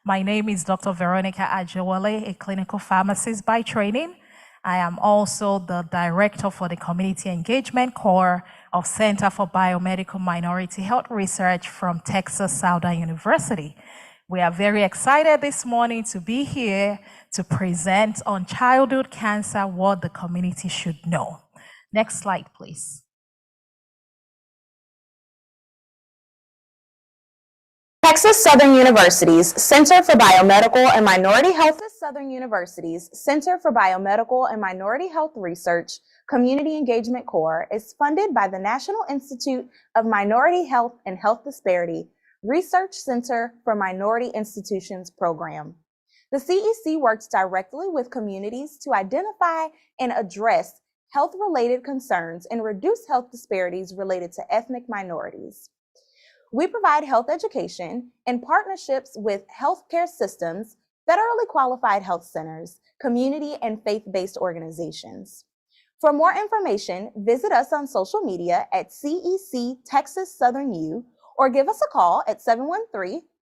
My name is Dr. Veronica Ajewale, a clinical pharmacist by training. I am also the director for the Community Engagement Core of Center for Biomedical Minority Health Research from Texas Southern University. We are very excited this morning to be here to present on childhood cancer, what the community should know. Next slide, please. Texas Southern University's Center for Biomedical and Minority Health. Texas Southern University's Center for Biomedical and Minority Health Research Community Engagement Core is funded by the National Institute of Minority Health and Health Disparity Research Center for Minority Institutions program. The CEC works directly with communities to identify and address health-related concerns and reduce health disparities related to ethnic minorities. We provide health education in partnerships with healthcare systems, federally qualified health centers, community and faith-based organizations. For more information, visit us on social media at CEC Texas Southern U, or give us a call at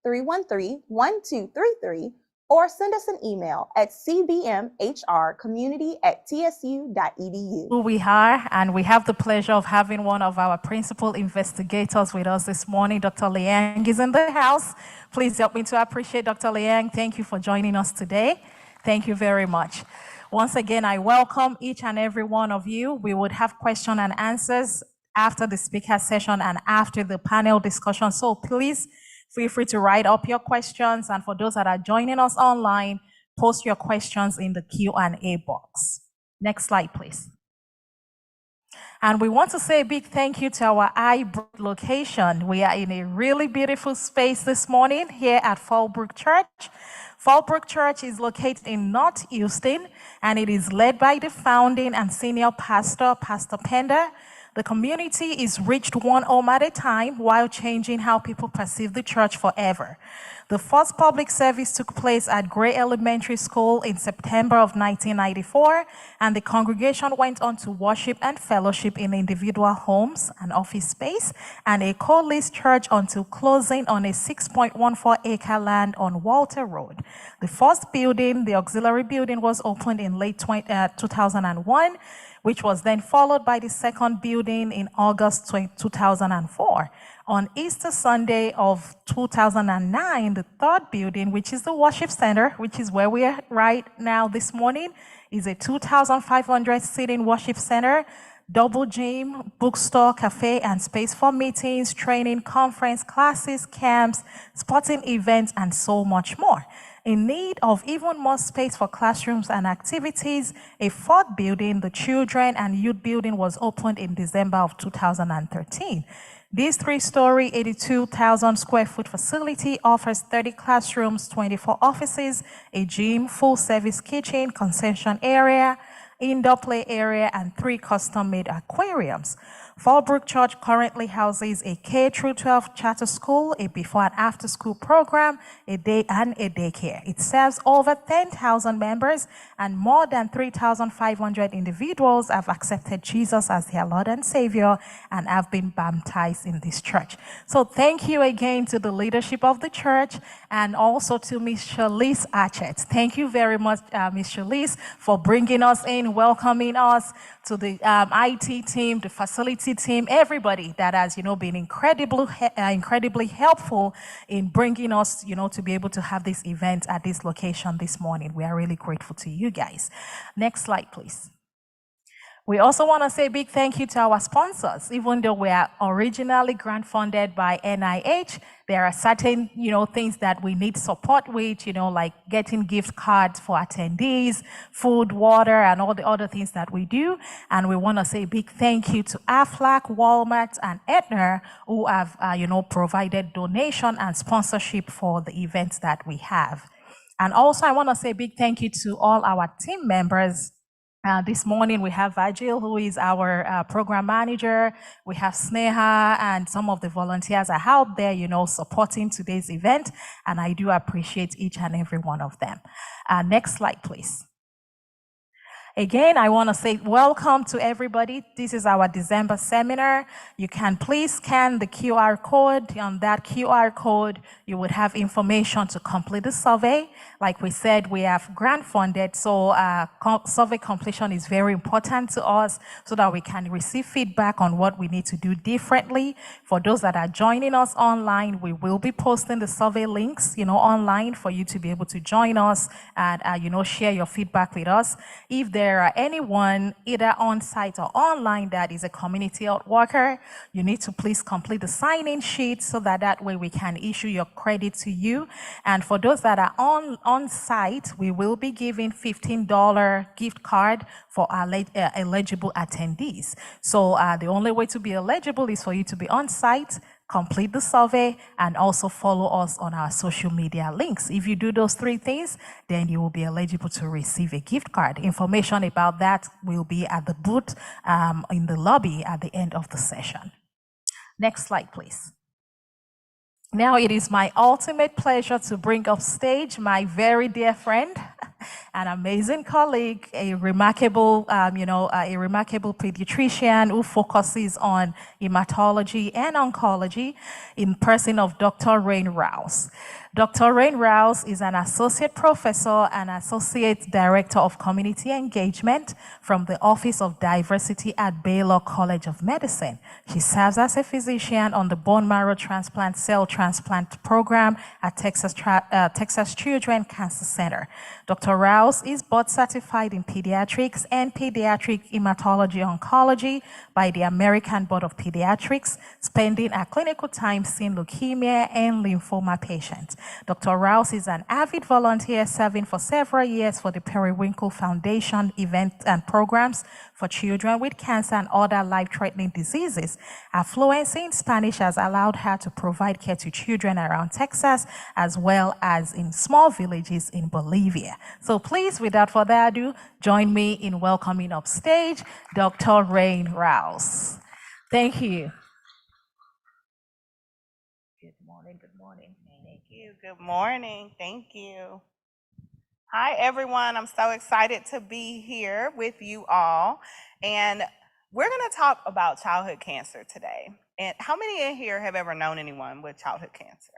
713-313-1233, or send us an email at cbmhrcommunity@tsu.edu. Who we are, and we have the pleasure of having one of our principal investigators with us this morning. Dr. Liang is in the house. Please help me to appreciate Dr. Liang. Thank you for joining us today. Thank you very much. Once again, I welcome each and every one of you. We would have question and answers after the speaker session and after the panel discussion. So please feel free to write up your questions, and for those that are joining us online, post your questions in the Q&A box. Next slide, please. And we want to say a big thank you to our hybrid location. We are in a really beautiful space this morning here at Fallbrook Church. Fallbrook Church is located in North Houston, and it is led by the founding and senior pastor, Pastor Pender. The community is reached one home at a time while changing how people perceive the church forever. The first public service took place at Gray Elementary School in September of 1994, and the congregation went on to worship and fellowship in individual homes and office space, and a co-leased church until closing on a 6.14-acre land on Walter Road. The first building, the auxiliary building, was opened in late 2001, which was then followed by the second building in August 2004. On Easter Sunday of 2009, the third building, which is the worship center, which is where we are right now this morning, is a 2,500 seating worship center, double gym, bookstore, cafe, and space for meetings, training, conference, classes, camps, sporting events, and so much more. In need of even more space for classrooms and activities, a fourth building, the Children and Youth Building, was opened in December of 2013. This three-story, 82,000 square foot facility offers 30 classrooms, 24 offices, a gym, full-service kitchen, concession area, indoor play area, and 3 custom-made aquariums. Fallbrook Church currently houses a K-12 charter school, a before and after school program, a day and a daycare. It serves over 10,000 members, and more than 3,500 individuals have accepted Jesus as their Lord and Savior and have been baptized in this church. So thank you again to the leadership of the church and also to Ms. Shalise Archett. Thank you very much, Ms. Shalise, for bringing us in, welcoming us, to the IT team, the facility team, everybody that has, been incredibly helpful in bringing us, to be able to have this event at this location this morning. We are really grateful to you guys. Next slide, please. We also want to say a big thank you to our sponsors. Even though we are originally grant funded by NIH, there are certain, things that we need support with, like getting gift cards for attendees, food, water, and all the other things that we do. And we want to say a big thank you to AFLAC, Walmart, and Aetna, who have, provided donation and sponsorship for the events that we have. And also, I want to say a big thank you to all our team members. This morning we have Vajil, who is our program manager. We have Sneha and some of the volunteers are out there, supporting today's event, and I do appreciate each and every one of them. Next slide, please. Again, I want to say welcome to everybody. This is our December seminar. You can please scan the QR code. On that QR code, you would have information to complete the survey. Like we said, we have grant funded, so survey completion is very important to us so that we can receive feedback on what we need to do differently. For those that are joining us online, we will be posting the survey links, online for you to be able to join us and, share your feedback with us. If there are anyone either on site or online that is a community health worker, you need to please complete the sign-in sheet so that way we can issue your credit to you. And for those that are on site, we will be giving $15 gift card for our eligible attendees. So the only way to be eligible is for you to be on site, complete the survey, and also follow us on our social media links. If you do those three things, then you will be eligible to receive a gift card. Information about that will be at the booth in the lobby at the end of the session. Next slide, please. Now it is my ultimate pleasure to bring up stage my very dear friend, an amazing colleague, a remarkable pediatrician who focuses on hematology and oncology, in person of Dr. Rain Rouse. Dr. Rain Rouse is an associate professor and associate director of community engagement from the Office of Diversity at Baylor College of Medicine. She serves as a physician on the bone marrow transplant cell transplant program at Texas Children's Cancer Center. Dr. Rouse is board certified in pediatrics and pediatric hematology oncology by the American Board of Pediatrics, spending a clinical time seeing leukemia and lymphoma patients. Dr. Rouse is an avid volunteer serving for several years for the Periwinkle Foundation events and programs for children with cancer and other life-threatening diseases. Her fluency in Spanish has allowed her to provide care to children around Texas, as well as in small villages in Bolivia. So please, without further ado, join me in welcoming upstage Dr. Rain Rouse. Thank you. Good morning. Thank you. Good morning. Thank you. Hi, everyone. I'm so excited to be here with you all. And we're going to talk about childhood cancer today. And how many in here have ever known anyone with childhood cancer?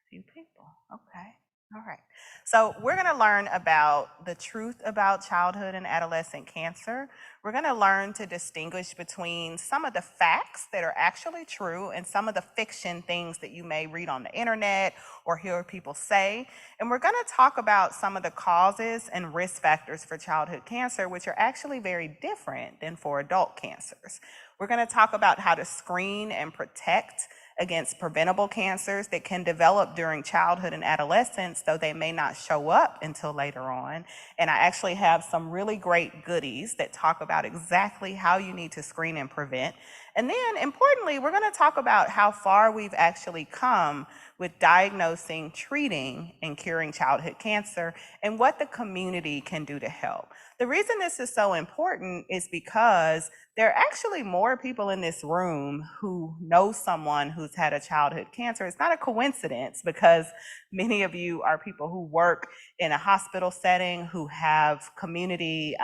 A few people. Okay. All right. So we're going to learn about the truth about childhood and adolescent cancer. We're going to learn to distinguish between some of the facts that are actually true and some of the fiction things that you may read on the internet or hear people say. And we're going to talk about some of the causes and risk factors for childhood cancer, which are actually very different than for adult cancers. We're going to talk about how to screen and protect against preventable cancers that can develop during childhood and adolescence, though they may not show up until later on. And I actually have some really great goodies that talk about exactly how you need to screen and prevent. And then importantly, we're going to talk about how far we've actually come with diagnosing, treating, and curing childhood cancer, and what the community can do to help. The reason this is so important is because there are actually more people in this room who know someone who's had a childhood cancer. It's not a coincidence, because many of you are people who work in a hospital setting, who have community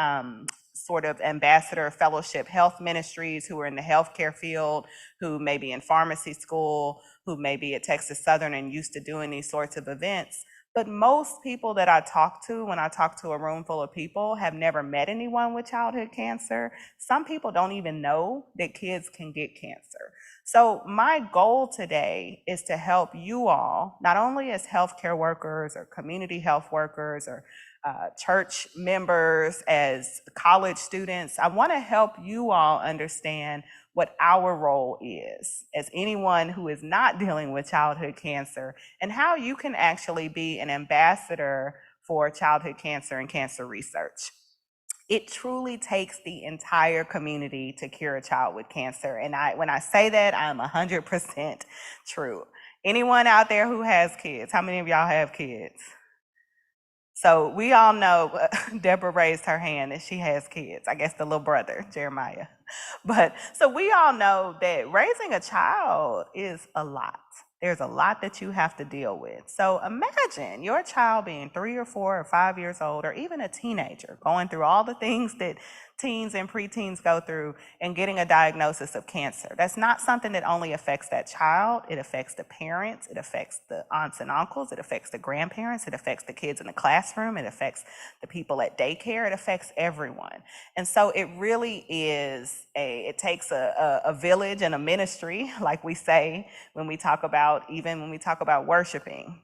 sort of ambassador fellowship health ministries, who are in the healthcare field, who may be in pharmacy school, who may be at Texas Southern and used to doing these sorts of events. But most people that I talk to, when I talk to a room full of people, have never met anyone with childhood cancer. Some people don't even know that kids can get cancer. So my goal today is to help you all, not only as healthcare workers or community health workers or church members, as college students. I want to help you all understand what our role is as anyone who is not dealing with childhood cancer, and how you can actually be an ambassador for childhood cancer and cancer research. It truly takes the entire community to cure a child with cancer. And when I say that, I'm 100% true. Anyone out there who has kids? How many of y'all have kids? So we all know, Deborah raised her hand, that she has kids. I guess the little brother, Jeremiah. But so we all know that raising a child is a lot. There's a lot that you have to deal with. So imagine your child being 3 or 4 or 5 years old, or even a teenager, going through all the things that teens and preteens go through and getting a diagnosis of cancer. That's not something that only affects that child. It affects the parents, it affects the aunts and uncles, it affects the grandparents, it affects the kids in the classroom, it affects the people at daycare, it affects everyone. And so it really is it takes a village and a ministry, like we say when we talk about, even when we talk about worshiping.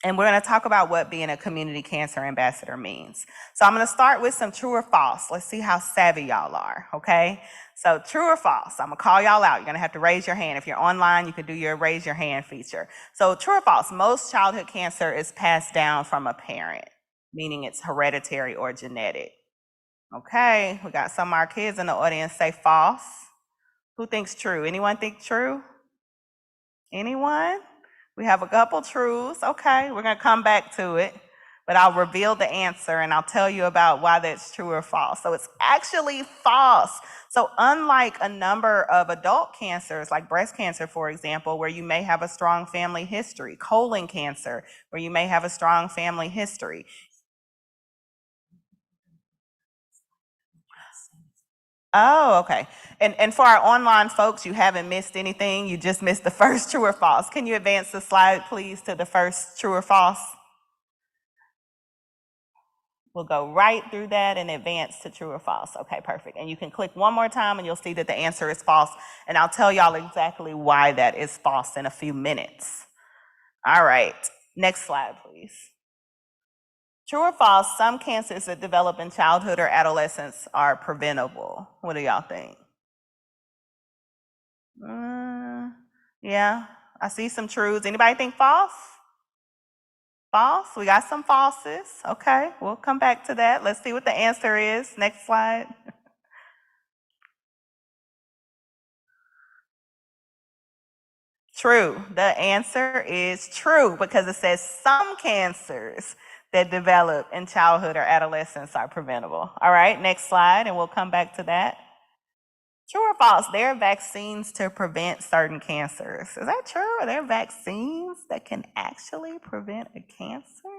And we're going to talk about what being a community cancer ambassador means. So I'm going to start with some true or false. Let's see how savvy y'all are, okay? So true or false, I'm going to call y'all out. You're going to have to raise your hand. If you're online, you can do your raise your hand feature. So true or false, most childhood cancer is passed down from a parent, meaning it's hereditary or genetic. Okay, we got some of our kids in the audience say false. Who thinks true? Anyone think true? Anyone? We have a couple truths. Okay, we're going to come back to it, but I'll reveal the answer and I'll tell you about why that's true or false. So it's actually false. So unlike a number of adult cancers, like breast cancer, for example, where you may have a strong family history, colon cancer, where you may have a strong family history. Oh, okay. And for our online folks, you haven't missed anything. You just missed the first true or false. Can you advance the slide, please, to the first true or false? We'll go right through that and advance to true or false. Okay, perfect. And you can click one more time and you'll see that the answer is false. And I'll tell y'all exactly why that is false in a few minutes. All right, next slide, please. True or false, some cancers that develop in childhood or adolescence are preventable. What do y'all think? Yeah, I see some truths. Anybody think false? False? We got some falses. Okay, we'll come back to that. Let's see what the answer is. Next slide. True. The answer is true because it says some cancers that develop in childhood or adolescence are preventable. All right, next slide, and we'll come back to that. True or false, there are vaccines to prevent certain cancers. Is that true? Are there vaccines that can actually prevent a cancer?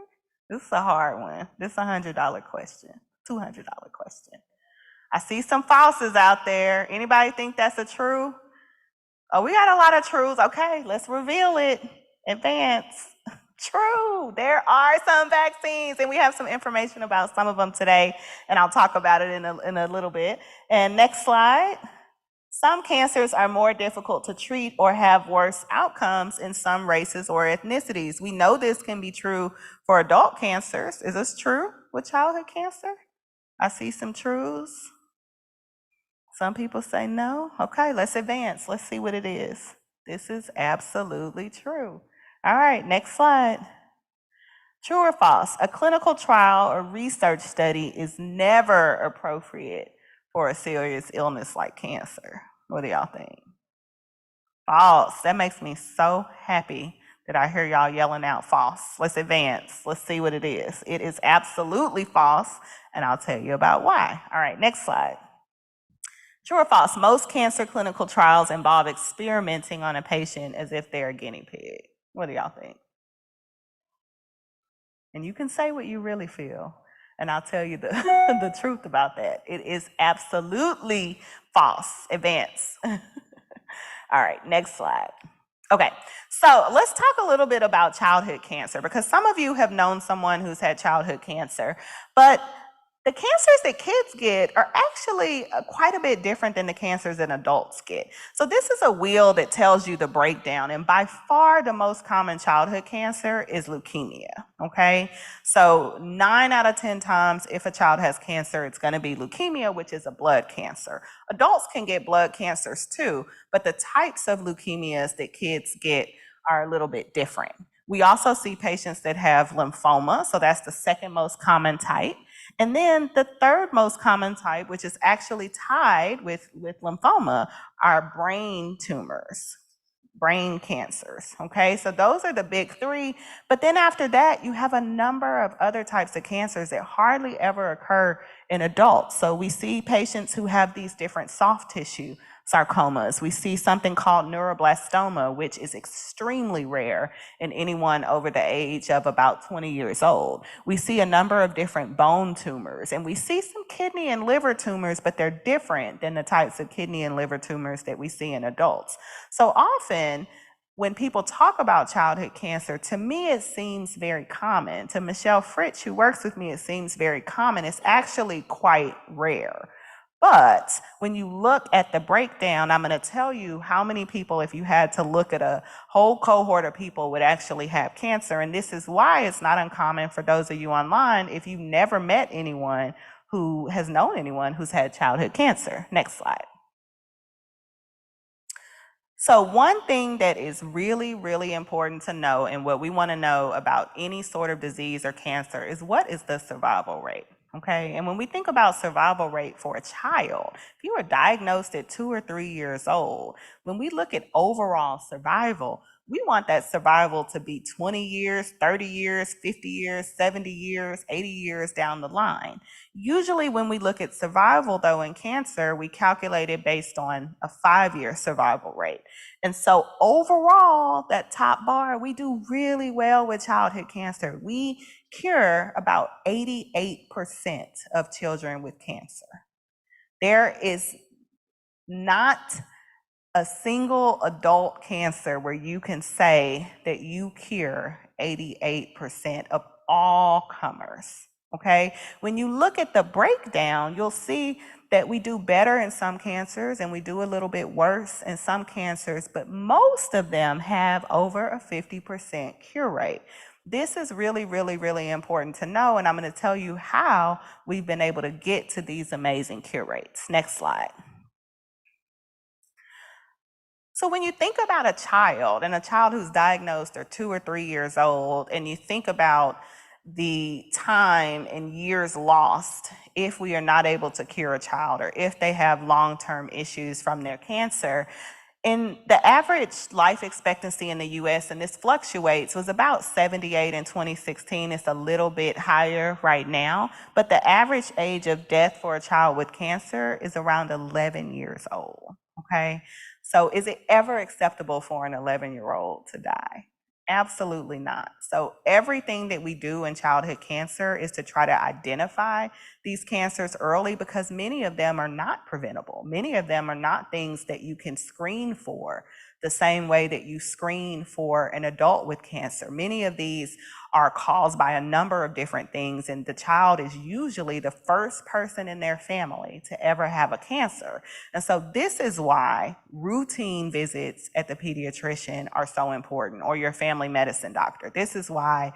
This is a hard one. This is a $100 question, $200 question. I see some falses out there. Anybody think that's a true? Oh, we got a lot of truths. Okay, let's reveal it. Advance. True, there are some vaccines, and we have some information about some of them today, and I'll talk about it in a little bit. And next slide. Some cancers are more difficult to treat or have worse outcomes in some races or ethnicities. We know this can be true for adult cancers. Is this true with childhood cancer? I see some truths. Some people say no. Okay, let's advance. Let's see what it is. This is absolutely true. All right, next slide. True or false? A clinical trial or research study is never appropriate for a serious illness like cancer. What do y'all think? False. That makes me so happy that I hear y'all yelling out false. Let's advance. Let's see what it is. It is absolutely false, and I'll tell you about why. All right, next slide. True or false? Most cancer clinical trials involve experimenting on a patient as if they're a guinea pig. What do y'all think? And you can say what you really feel, and I'll tell you the truth about that. It is absolutely false. Advance. All right, next slide. Okay, so let's talk a little bit about childhood cancer, because some of you have known someone who's had childhood cancer, but the cancers that kids get are actually quite a bit different than the cancers that adults get. So this is a wheel that tells you the breakdown, and by far the most common childhood cancer is leukemia, okay? So 9 out of 10 times if a child has cancer, it's gonna be leukemia, which is a blood cancer. Adults can get blood cancers too, but the types of leukemias that kids get are a little bit different. We also see patients that have lymphoma, so that's the second most common type. And then the third most common type, which is actually tied with lymphoma, are brain tumors, brain cancers, okay? So those are the big three. But then after that, you have a number of other types of cancers that hardly ever occur in adults. So we see patients who have these different soft tissue sarcomas. We see something called neuroblastoma, which is extremely rare in anyone over the age of about 20 years old. We see a number of different bone tumors, and we see some kidney and liver tumors, but they're different than the types of kidney and liver tumors that we see in adults. So often, when people talk about childhood cancer, to me it seems very common. To Michelle Fritsch, who works with me, it seems very common. It's actually quite rare. But when you look at the breakdown, I'm going to tell you how many people, if you had to look at a whole cohort of people, would actually have cancer. And this is why it's not uncommon for those of you online, if you've never met anyone who has known anyone who's had childhood cancer. Next slide. So one thing that is really, really important to know, and what we want to know about any sort of disease or cancer, is what is the survival rate? Okay, and when we think about survival rate for a child, if you were diagnosed at 2 or 3 years old, when we look at overall survival, we want that survival to be 20 years, 30 years, 50 years, 70 years, 80 years down the line. Usually when we look at survival, though, in cancer, we calculate it based on a 5-year survival rate. And so overall, that top bar, we do really well with childhood cancer. We cure about 88% of children with cancer. There is not a single adult cancer where you can say that you cure 88% of all comers. Okay, when you look at the breakdown, you'll see that we do better in some cancers and we do a little bit worse in some cancers, but most of them have over a 50% cure rate. This is really, really, really important to know, and I'm going to tell you how we've been able to get to these amazing cure rates. Next slide. So when you think about a child, and a child who's diagnosed or 2 or 3 years old, and you think about the time and years lost if we are not able to cure a child, or if they have long-term issues from their cancer, and the average life expectancy in the US, and this fluctuates, was about 78 in 2016. It's a little bit higher right now, but the average age of death for a child with cancer is around 11 years old, okay? So is it ever acceptable for an 11-year-old to die? Absolutely not. So everything that we do in childhood cancer is to try to identify these cancers early, because many of them are not preventable. Many of them are not things that you can screen for the same way that you screen for an adult with cancer. Many of these are caused by a number of different things, and the child is usually the first person in their family to ever have a cancer. And so this is why routine visits at the pediatrician are so important, or your family medicine doctor. This is why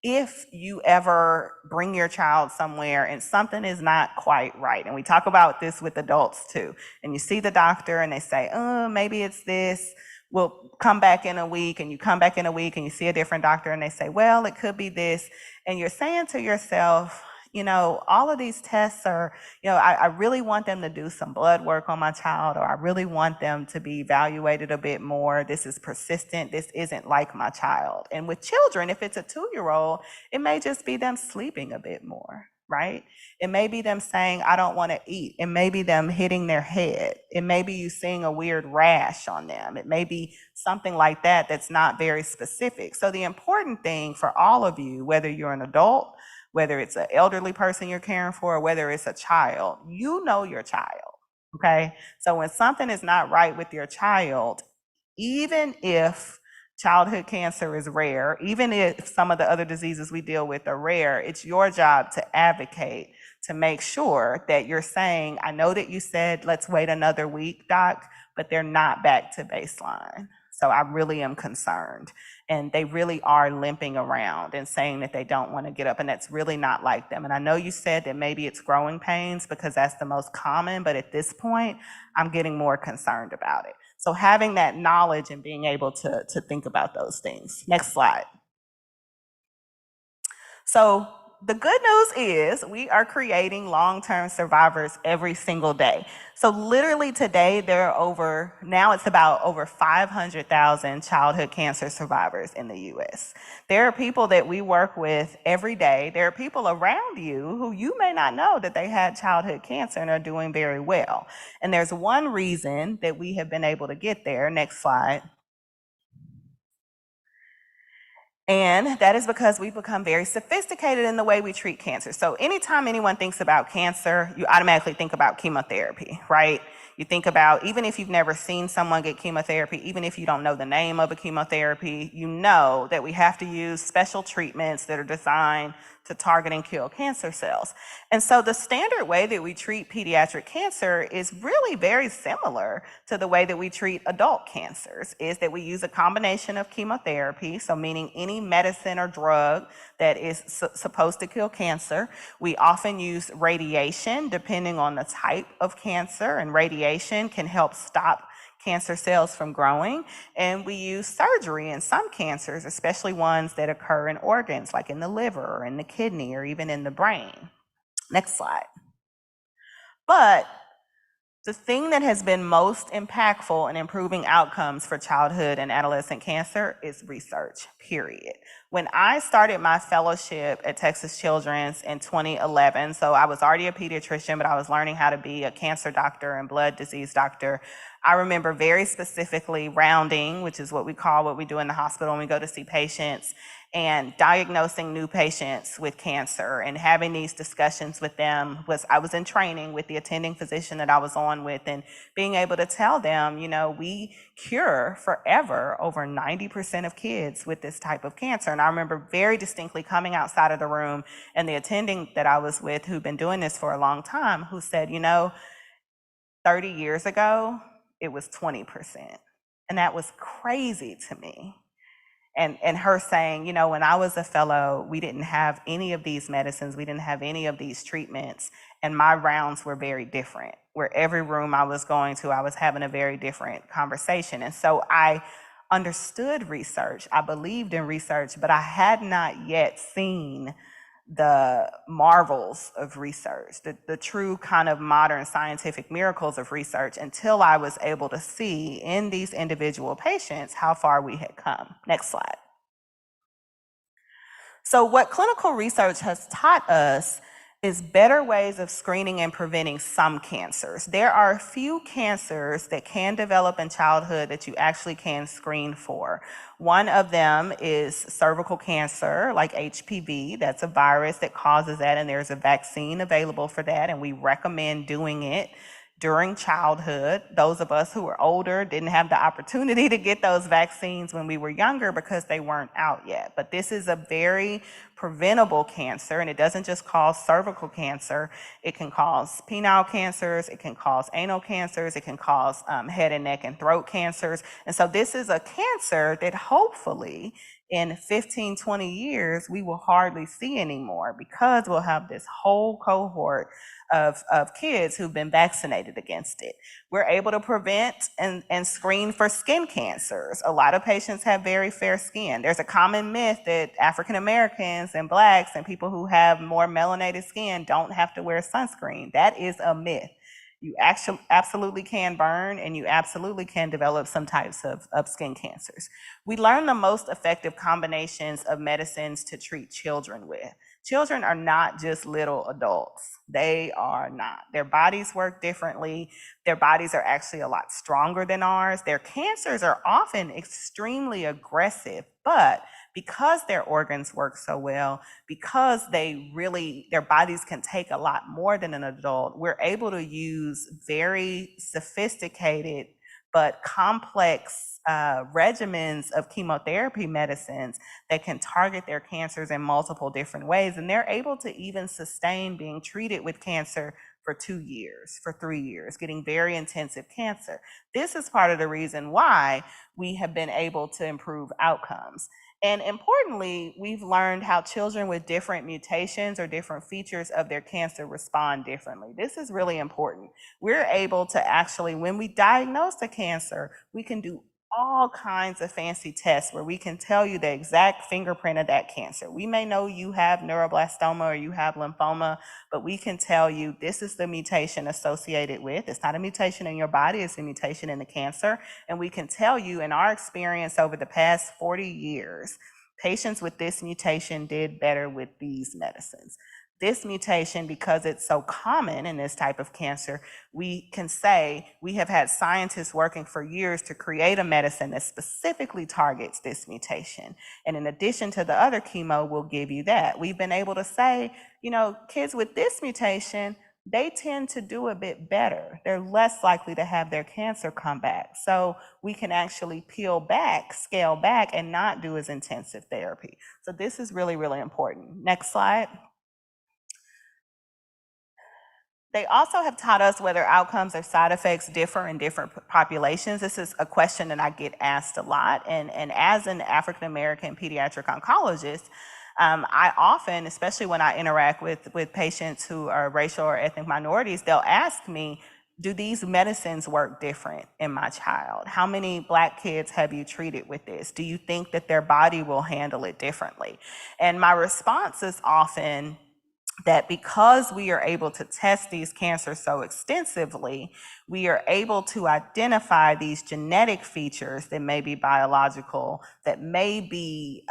if you ever bring your child somewhere and something is not quite right, and we talk about this with adults too, and you see the doctor and they say, oh, maybe it's this, we'll come back in a week, and you come back in a week and you see a different doctor and they say, well, it could be this. And you're saying to yourself, you know, all of these tests are, you know, I really want them to do some blood work on my child, or I really want them to be evaluated a bit more. This is persistent. This isn't like my child. And with children, if it's a 2-year-old, it may just be them sleeping a bit more, right? It may be them saying, I don't want to eat. It may be them hitting their head. It may be you seeing a weird rash on them. It may be something like that that's not very specific. So the important thing for all of you, whether you're an adult, whether it's an elderly person you're caring for, or whether it's a child, you know your child, okay? So when something is not right with your child, even if childhood cancer is rare, even if some of the other diseases we deal with are rare, it's your job to advocate to make sure that you're saying, I know that you said, let's wait another week, doc, but they're not back to baseline. So I really am concerned. And they really are limping around and saying that they don't want to get up, and that's really not like them. And I know you said that maybe it's growing pains because that's the most common, but at this point, I'm getting more concerned about it. So having that knowledge and being able to think about those things. Next slide. So the good news is we are creating long-term survivors every single day. So literally today, now it's about over 500,000 childhood cancer survivors in the US. There are people that we work with every day. There are people around you who you may not know that they had childhood cancer and are doing very well. And there's one reason that we have been able to get there. Next slide. And that is because we've become very sophisticated in the way we treat cancer. So anytime anyone thinks about cancer, you automatically think about chemotherapy, right? You think about, even if you've never seen someone get chemotherapy, even if you don't know the name of a chemotherapy, you know that we have to use special treatments that are designed to target and kill cancer cells. And so the standard way that we treat pediatric cancer is really very similar to the way that we treat adult cancers, is that we use a combination of chemotherapy, so meaning any medicine or drug that is supposed to kill cancer. We often use radiation depending on the type of cancer, and radiation can help stop cancer cells from growing. And we use surgery in some cancers, especially ones that occur in organs like in the liver or in the kidney or even in the brain. Next slide. But the thing that has been most impactful in improving outcomes for childhood and adolescent cancer is research, period. When I started my fellowship at Texas Children's in 2011, so I was already a pediatrician, but I was learning how to be a cancer doctor and blood disease doctor. I remember very specifically rounding, which is what we do in the hospital when we go to see patients, and diagnosing new patients with cancer and having these discussions with them. I was in training with the attending physician that I was on with, and being able to tell them, we cure forever over 90% of kids with this type of cancer. And I remember very distinctly coming outside of the room and the attending that I was with, who'd been doing this for a long time, who said, 30 years ago, it was 20%. And that was crazy to me. And her saying, when I was a fellow, we didn't have any of these medicines, we didn't have any of these treatments, and my rounds were very different. Where every room I was going to, I was having a very different conversation. And so I understood research, I believed in research, but I had not yet seen the marvels of research, the true kind of modern scientific miracles of research, until I was able to see in these individual patients how far we had come. Next slide. So what clinical research has taught us is better ways of screening and preventing some cancers. There are a few cancers that can develop in childhood that you actually can screen for. One of them is cervical cancer, like HPV. That's a virus that causes that, and there's a vaccine available for that, and we recommend doing it during childhood. Those of us who are older didn't have the opportunity to get those vaccines when we were younger because they weren't out yet. But this is a very preventable cancer, and it doesn't just cause cervical cancer. It can cause penile cancers, it can cause anal cancers, it can cause head and neck and throat cancers. And so this is a cancer that hopefully in 15, 20 years, we will hardly see anymore, because we'll have this whole cohort of kids who've been vaccinated against it. We're able to prevent and screen for skin cancers. A lot of patients have very fair skin. There's a common myth that African Americans and Blacks and people who have more melanated skin don't have to wear sunscreen. That is a myth. You actually absolutely can burn, and you absolutely can develop some types of skin cancers. We learn the most effective combinations of medicines to treat children with. Children are not just little adults. They are not. Their bodies work differently. Their bodies are actually a lot stronger than ours. Their cancers are often extremely aggressive, but because their organs work so well, because their bodies can take a lot more than an adult, we're able to use very sophisticated but complex regimens of chemotherapy medicines that can target their cancers in multiple different ways. And they're able to even sustain being treated with cancer for 2 years, for 3 years, getting very intensive cancer. This is part of the reason why we have been able to improve outcomes. And importantly, we've learned how children with different mutations or different features of their cancer respond differently. This is really important. We're able to actually, when we diagnose the cancer, we can do all kinds of fancy tests where we can tell you the exact fingerprint of that cancer. We may know you have neuroblastoma or you have lymphoma, but we can tell you this is the mutation associated with. It's not a mutation in your body, it's a mutation in the cancer. And we can tell you in our experience over the past 40 years, patients with this mutation did better with these medicines. This mutation, because it's so common in this type of cancer, we can say we have had scientists working for years to create a medicine that specifically targets this mutation. And in addition to the other chemo, we'll give you that. We've been able to say, you know, kids with this mutation, they tend to do a bit better. They're less likely to have their cancer come back. So we can actually peel back, scale back, and not do as intensive therapy. So this is really, really important. Next slide. They also have taught us whether outcomes or side effects differ in different populations. This is a question that I get asked a lot. And as an African-American pediatric oncologist, I often, especially when I interact with patients who are racial or ethnic minorities, they'll ask me, do these medicines work different in my child? How many Black kids have you treated with this? Do you think that their body will handle it differently? And my response is often, that because we are able to test these cancers so extensively, we are able to identify these genetic features that may be biological, that may be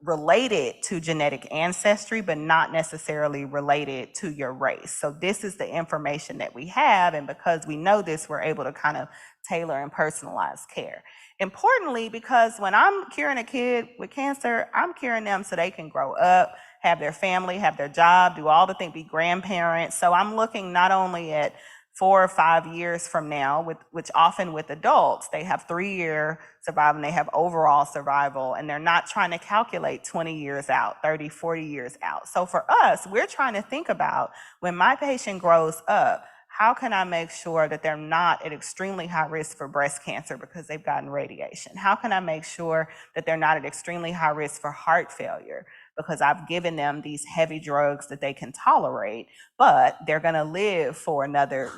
related to genetic ancestry, but not necessarily related to your race. So this is the information that we have, and because we know this, we're able to kind of tailor and personalize care. Importantly, because when I'm curing a kid with cancer, I'm curing them so they can grow up, have their family, have their job, do all the things, be grandparents. So I'm looking not only at 4 or 5 years from now, which often with adults, they have 3-year survival and they have overall survival, and they're not trying to calculate 20 years out, 30, 40 years out. So for us, we're trying to think about when my patient grows up, how can I make sure that they're not at extremely high risk for breast cancer because they've gotten radiation? How can I make sure that they're not at extremely high risk for heart failure because I've given them these heavy drugs that they can tolerate, but they're gonna live for another,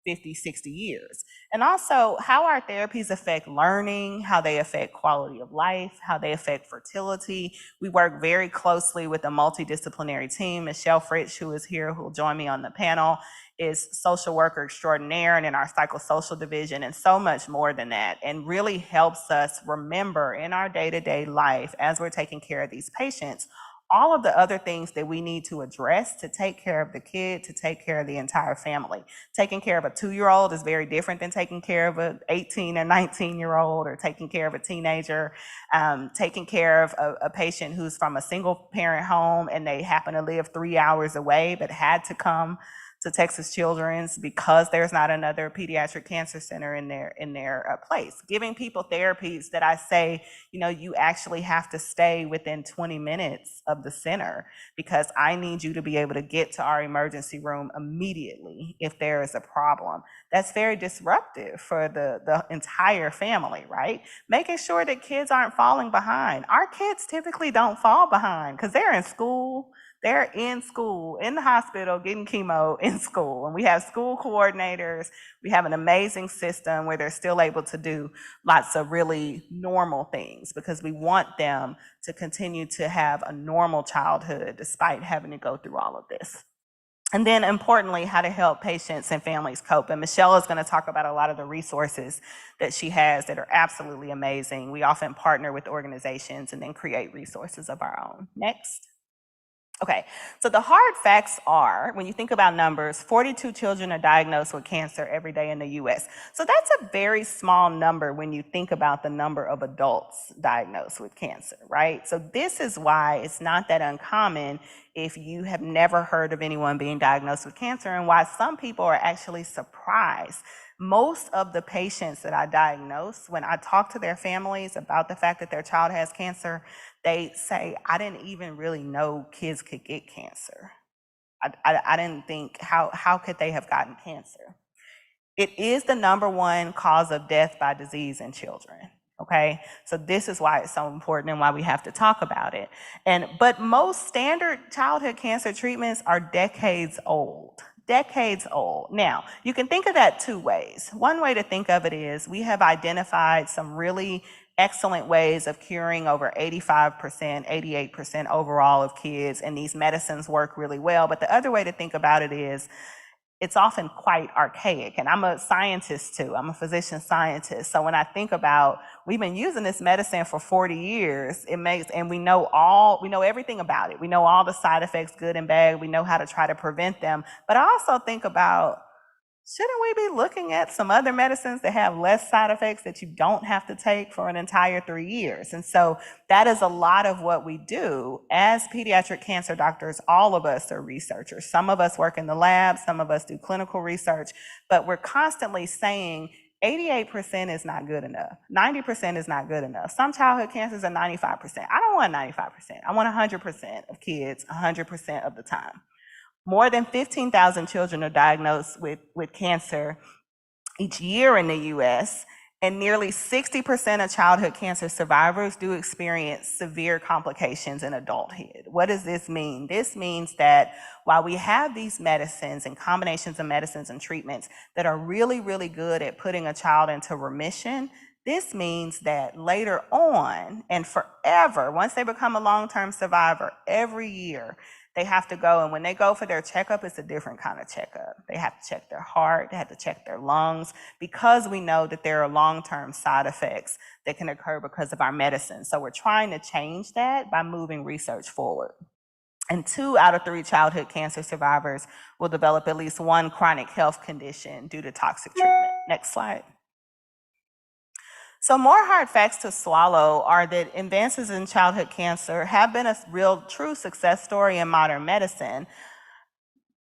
50, 60 years. And also how our therapies affect learning, how they affect quality of life, how they affect fertility. We work very closely with a multidisciplinary team. Michelle Fritsch, who is here, who will join me on the panel, is social worker extraordinaire and in our psychosocial division, and so much more than that, and really helps us remember in our day-to-day life as we're taking care of these patients, all of the other things that we need to address to take care of the kid, to take care of the entire family. Taking care of a 2-year-old is very different than taking care of an 18 or 19-year-old or taking care of a teenager. Taking care of a patient who's from a single parent home and they happen to live 3 hours away but had to come to Texas Children's because there's not another pediatric cancer center in their place. Giving people therapies that I say, you actually have to stay within 20 minutes of the center because I need you to be able to get to our emergency room immediately if there is a problem. That's very disruptive for the entire family, right? Making sure that kids aren't falling behind. Our kids typically don't fall behind because they're in school. They're in school, in the hospital, getting chemo in school. And we have school coordinators. We have an amazing system where they're still able to do lots of really normal things because we want them to continue to have a normal childhood despite having to go through all of this. And then importantly, how to help patients and families cope. And Michelle is going to talk about a lot of the resources that she has that are absolutely amazing. We often partner with organizations and then create resources of our own. Next. Okay, so the hard facts are, when you think about numbers, 42 children are diagnosed with cancer every day in the US. So that's a very small number when you think about the number of adults diagnosed with cancer, right? So this is why it's not that uncommon if you have never heard of anyone being diagnosed with cancer, and why some people are actually surprised. Most of the patients that I diagnose, when I talk to their families about the fact that their child has cancer, they say, I didn't even really know kids could get cancer. I didn't think, how could they have gotten cancer? It is the #1 cause of death by disease in children, okay? So this is why it's so important and why we have to talk about it. But most standard childhood cancer treatments are decades old. decades old. Now, you can think of that two ways. One way to think of it is we have identified some really excellent ways of curing over 85%, 88% overall of kids, and these medicines work really well. But the other way to think about it is it's often quite archaic. And I'm a scientist too. I'm a physician scientist. So when I think about, we've been using this medicine for 40 years, and we know everything about it. We know all the side effects, good and bad. We know how to try to prevent them. But I also think about, shouldn't we be looking at some other medicines that have less side effects that you don't have to take for an entire 3 years? And so that is a lot of what we do as pediatric cancer doctors. All of us are researchers. Some of us work in the lab, some of us do clinical research, but we're constantly saying 88% is not good enough. 90% is not good enough. Some childhood cancers are 95%. I don't want 95%. I want 100% of kids 100% of the time. More than 15,000 children are diagnosed with cancer each year in the US, and nearly 60% of childhood cancer survivors do experience severe complications in adulthood. What does this mean? This means that while we have these medicines and combinations of medicines and treatments that are really, really good at putting a child into remission, this means that later on and forever, once they become a long-term survivor, every year, they have to go, and when they go for their checkup, it's a different kind of checkup. They have to check their heart, they have to check their lungs, because we know that there are long-term side effects that can occur because of our medicine. So we're trying to change that by moving research forward. And 2 out of 3 childhood cancer survivors will develop at least one chronic health condition due to toxic treatment. Next slide. So more hard facts to swallow are that advances in childhood cancer have been a real true success story in modern medicine.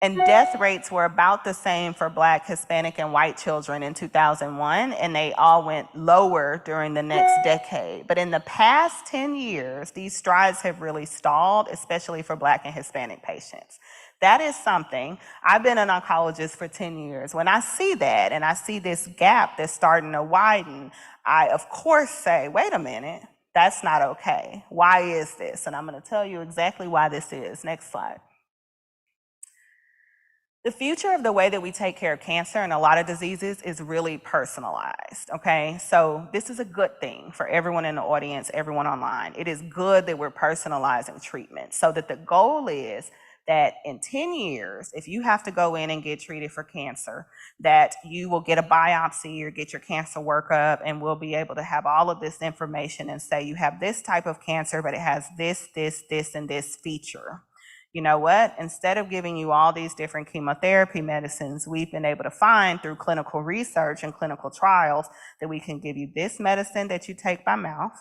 And death rates were about the same for Black, Hispanic, and white children in 2001, and they all went lower during the next decade. But in the past 10 years, these strides have really stalled, especially for Black and Hispanic patients. That is something. I've been an oncologist for 10 years. When I see that and I see this gap that's starting to widen, I, of course, say, wait a minute, that's not okay. Why is this? And I'm going to tell you exactly why this is. Next slide. The future of the way that we take care of cancer and a lot of diseases is really personalized, okay? So this is a good thing for everyone in the audience, everyone online. It is good that we're personalizing treatment so that the goal is that in 10 years, if you have to go in and get treated for cancer, that you will get a biopsy or get your cancer workup, and we'll be able to have all of this information and say you have this type of cancer, but it has this, and this feature. You know what? Instead of giving you all these different chemotherapy medicines, we've been able to find through clinical research and clinical trials that we can give you this medicine that you take by mouth.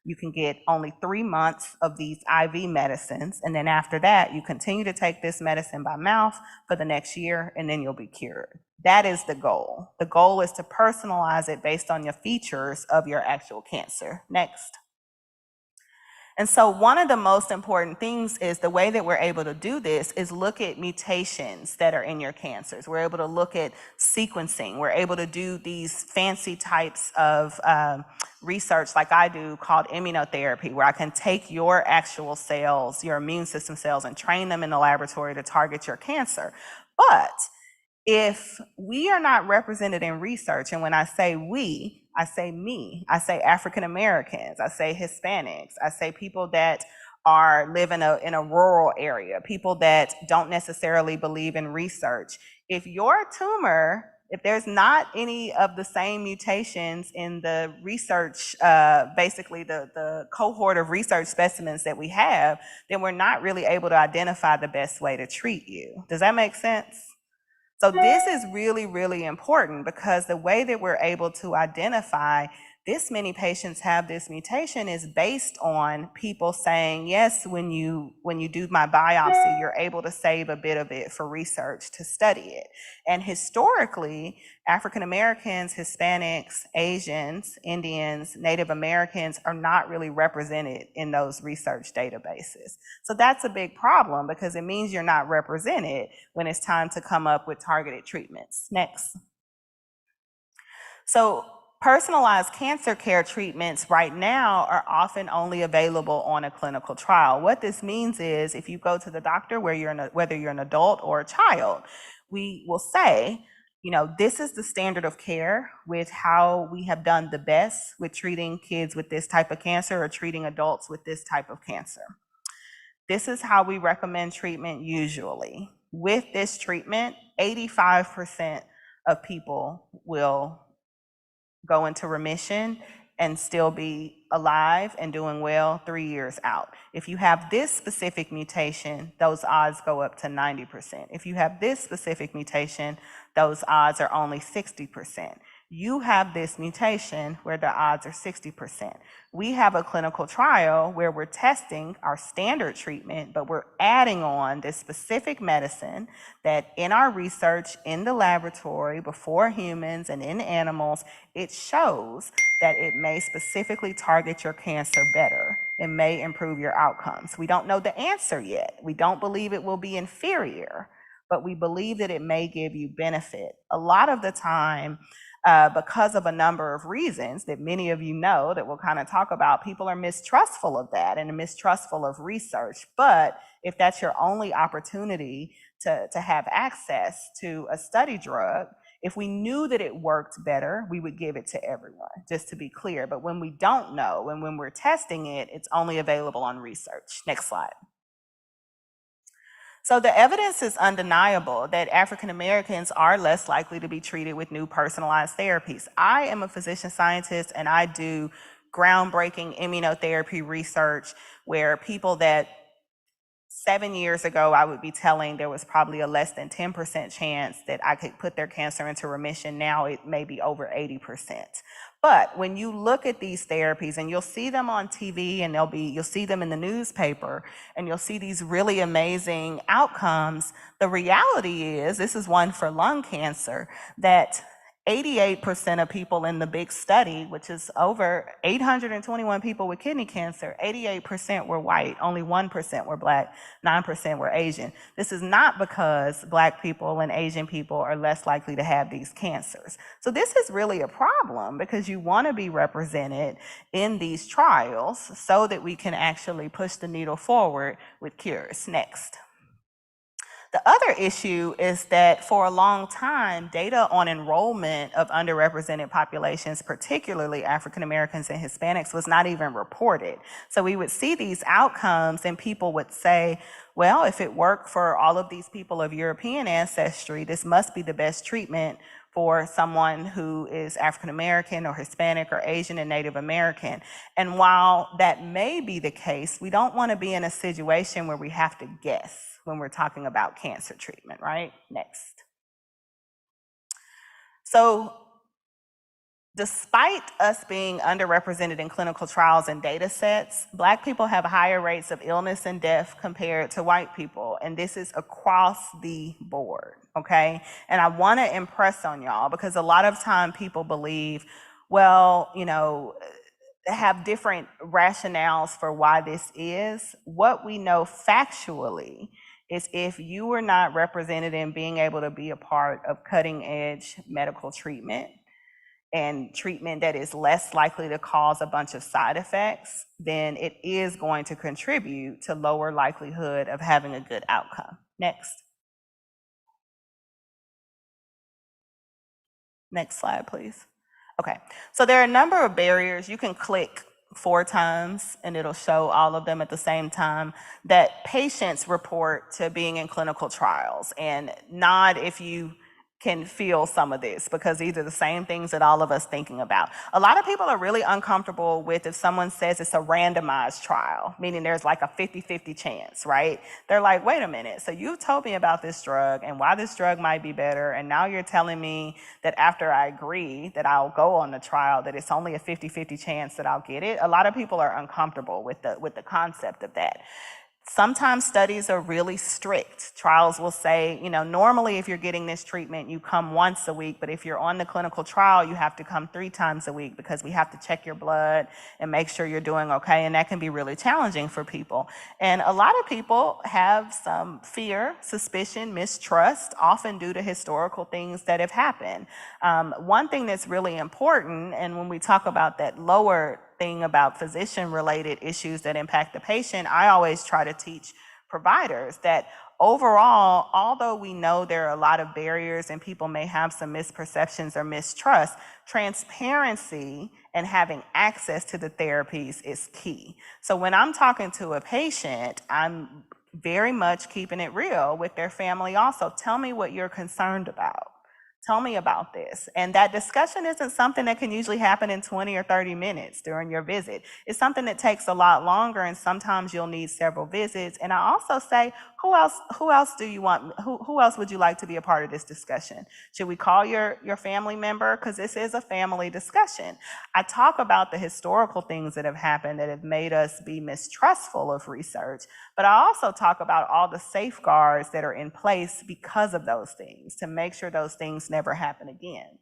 You can get only 3 months of these IV medicines, and then after that, you continue to take this medicine by mouth for the next year, and then you'll be cured. That is the goal. The goal is to personalize it based on your features of your actual cancer. Next. And so one of the most important things is the way that we're able to do this is look at mutations that are in your cancers. We're able to look at sequencing. We're able to do these fancy types of research like I do called immunotherapy, where I can take your actual cells, your immune system cells, and train them in the laboratory to target your cancer. But if we are not represented in research, and when I say we, I say me, I say African Americans, I say Hispanics, I say people that live in a rural area, people that don't necessarily believe in research. If your tumor, if there's not any of the same mutations in the research, basically the cohort of research specimens that we have, then we're not really able to identify the best way to treat you. Does that make sense? So this is really, really important, because the way that we're able to identify this many patients have this mutation is based on people saying, yes, when you do my biopsy, you're able to save a bit of it for research to study it. And historically, African Americans, Hispanics, Asians, Indians, Native Americans are not really represented in those research databases. So that's a big problem, because it means you're not represented when it's time to come up with targeted treatments. Next. So personalized cancer care treatments right now are often only available on a clinical trial. What this means is if you go to the doctor, whether you're an adult or a child, we will say, this is the standard of care with how we have done the best with treating kids with this type of cancer or treating adults with this type of cancer. This is how we recommend treatment usually. With this treatment, 85% of people will go into remission and still be alive and doing well 3 years out. If you have this specific mutation, those odds go up to 90%. If you have this specific mutation, those odds are only 60%. You have this mutation where the odds are 60%. We have a clinical trial where we're testing our standard treatment, but we're adding on this specific medicine that in our research in the laboratory before humans and in animals, it shows that it may specifically target your cancer better. It may improve your outcomes. We don't know the answer yet. We don't believe it will be inferior, but we believe that it may give you benefit. A lot of the time, because of a number of reasons that many of you know that we'll kind of talk about, people are mistrustful of that and mistrustful of research. But if that's your only opportunity to have access to a study drug, if we knew that it worked better, we would give it to everyone, just to be clear. But when we don't know and when we're testing it, it's only available on research. Next slide. So the evidence is undeniable that African Americans are less likely to be treated with new personalized therapies. I am a physician scientist and I do groundbreaking immunotherapy research where people that 7 years ago I would be telling there was probably a less than 10% chance that I could put their cancer into remission. Now it may be over 80%. But when you look at these therapies, and you'll see them on TV and you'll see them in the newspaper, and you'll see these really amazing outcomes, the reality is, this is one for lung cancer, that 88% of people in the big study, which is over 821 people with kidney cancer, 88% were white, only 1% were Black, 9% were Asian. This is not because Black people and Asian people are less likely to have these cancers. So this is really a problem because you want to be represented in these trials so that we can actually push the needle forward with cures. Next. The other issue is that for a long time, data on enrollment of underrepresented populations, particularly African Americans and Hispanics, was not even reported. So we would see these outcomes and people would say, well, if it worked for all of these people of European ancestry, this must be the best treatment for someone who is African American or Hispanic or Asian and Native American. And while that may be the case, we don't want to be in a situation where we have to guess when we're talking about cancer treatment, right? Next. So despite us being underrepresented in clinical trials and data sets, Black people have higher rates of illness and death compared to white people. And this is across the board, okay? And I want to impress on y'all because a lot of time people believe, well, have different rationales for why this is. What we know factually is if you were not represented in being able to be a part of cutting edge medical treatment and treatment that is less likely to cause a bunch of side effects, then it is going to contribute to lower likelihood of having a good outcome. Next. Next slide, please. Okay, so there are a number of barriers. You can click 4 times and it'll show all of them at the same time that patients report to being in clinical trials. And nod if you can feel some of this, because these are the same things that all of us thinking about. A lot of people are really uncomfortable with if someone says it's a randomized trial, meaning there's like a 50-50 chance, right? They're like, wait a minute, so you've told me about this drug and why this drug might be better, and now you're telling me that after I agree that I'll go on the trial, that it's only a 50-50 chance that I'll get it. A lot of people are uncomfortable with the concept of that. Sometimes studies are really strict. Trials will say, normally if you're getting this treatment, you come once a week, but if you're on the clinical trial, you have to come 3 times a week because we have to check your blood and make sure you're doing okay, and that can be really challenging for people. And a lot of people have some fear, suspicion, mistrust, often due to historical things that have happened. One thing that's really important, and when we talk about that lower thing about physician-related issues that impact the patient, I always try to teach providers that overall, although we know there are a lot of barriers and people may have some misperceptions or mistrust, transparency and having access to the therapies is key. So when I'm talking to a patient, I'm very much keeping it real with their family also. Tell me what you're concerned about. Tell me about this. And that discussion isn't something that can usually happen in 20 or 30 minutes during your visit. It's something that takes a lot longer, and sometimes you'll need several visits. And I also say, who else do you want? Who else would you like to be a part of this discussion? Should we call your family member? Because this is a family discussion. I talk about the historical things that have happened that have made us be mistrustful of research, but I also talk about all the safeguards that are in place because of those things to make sure those things never happen again.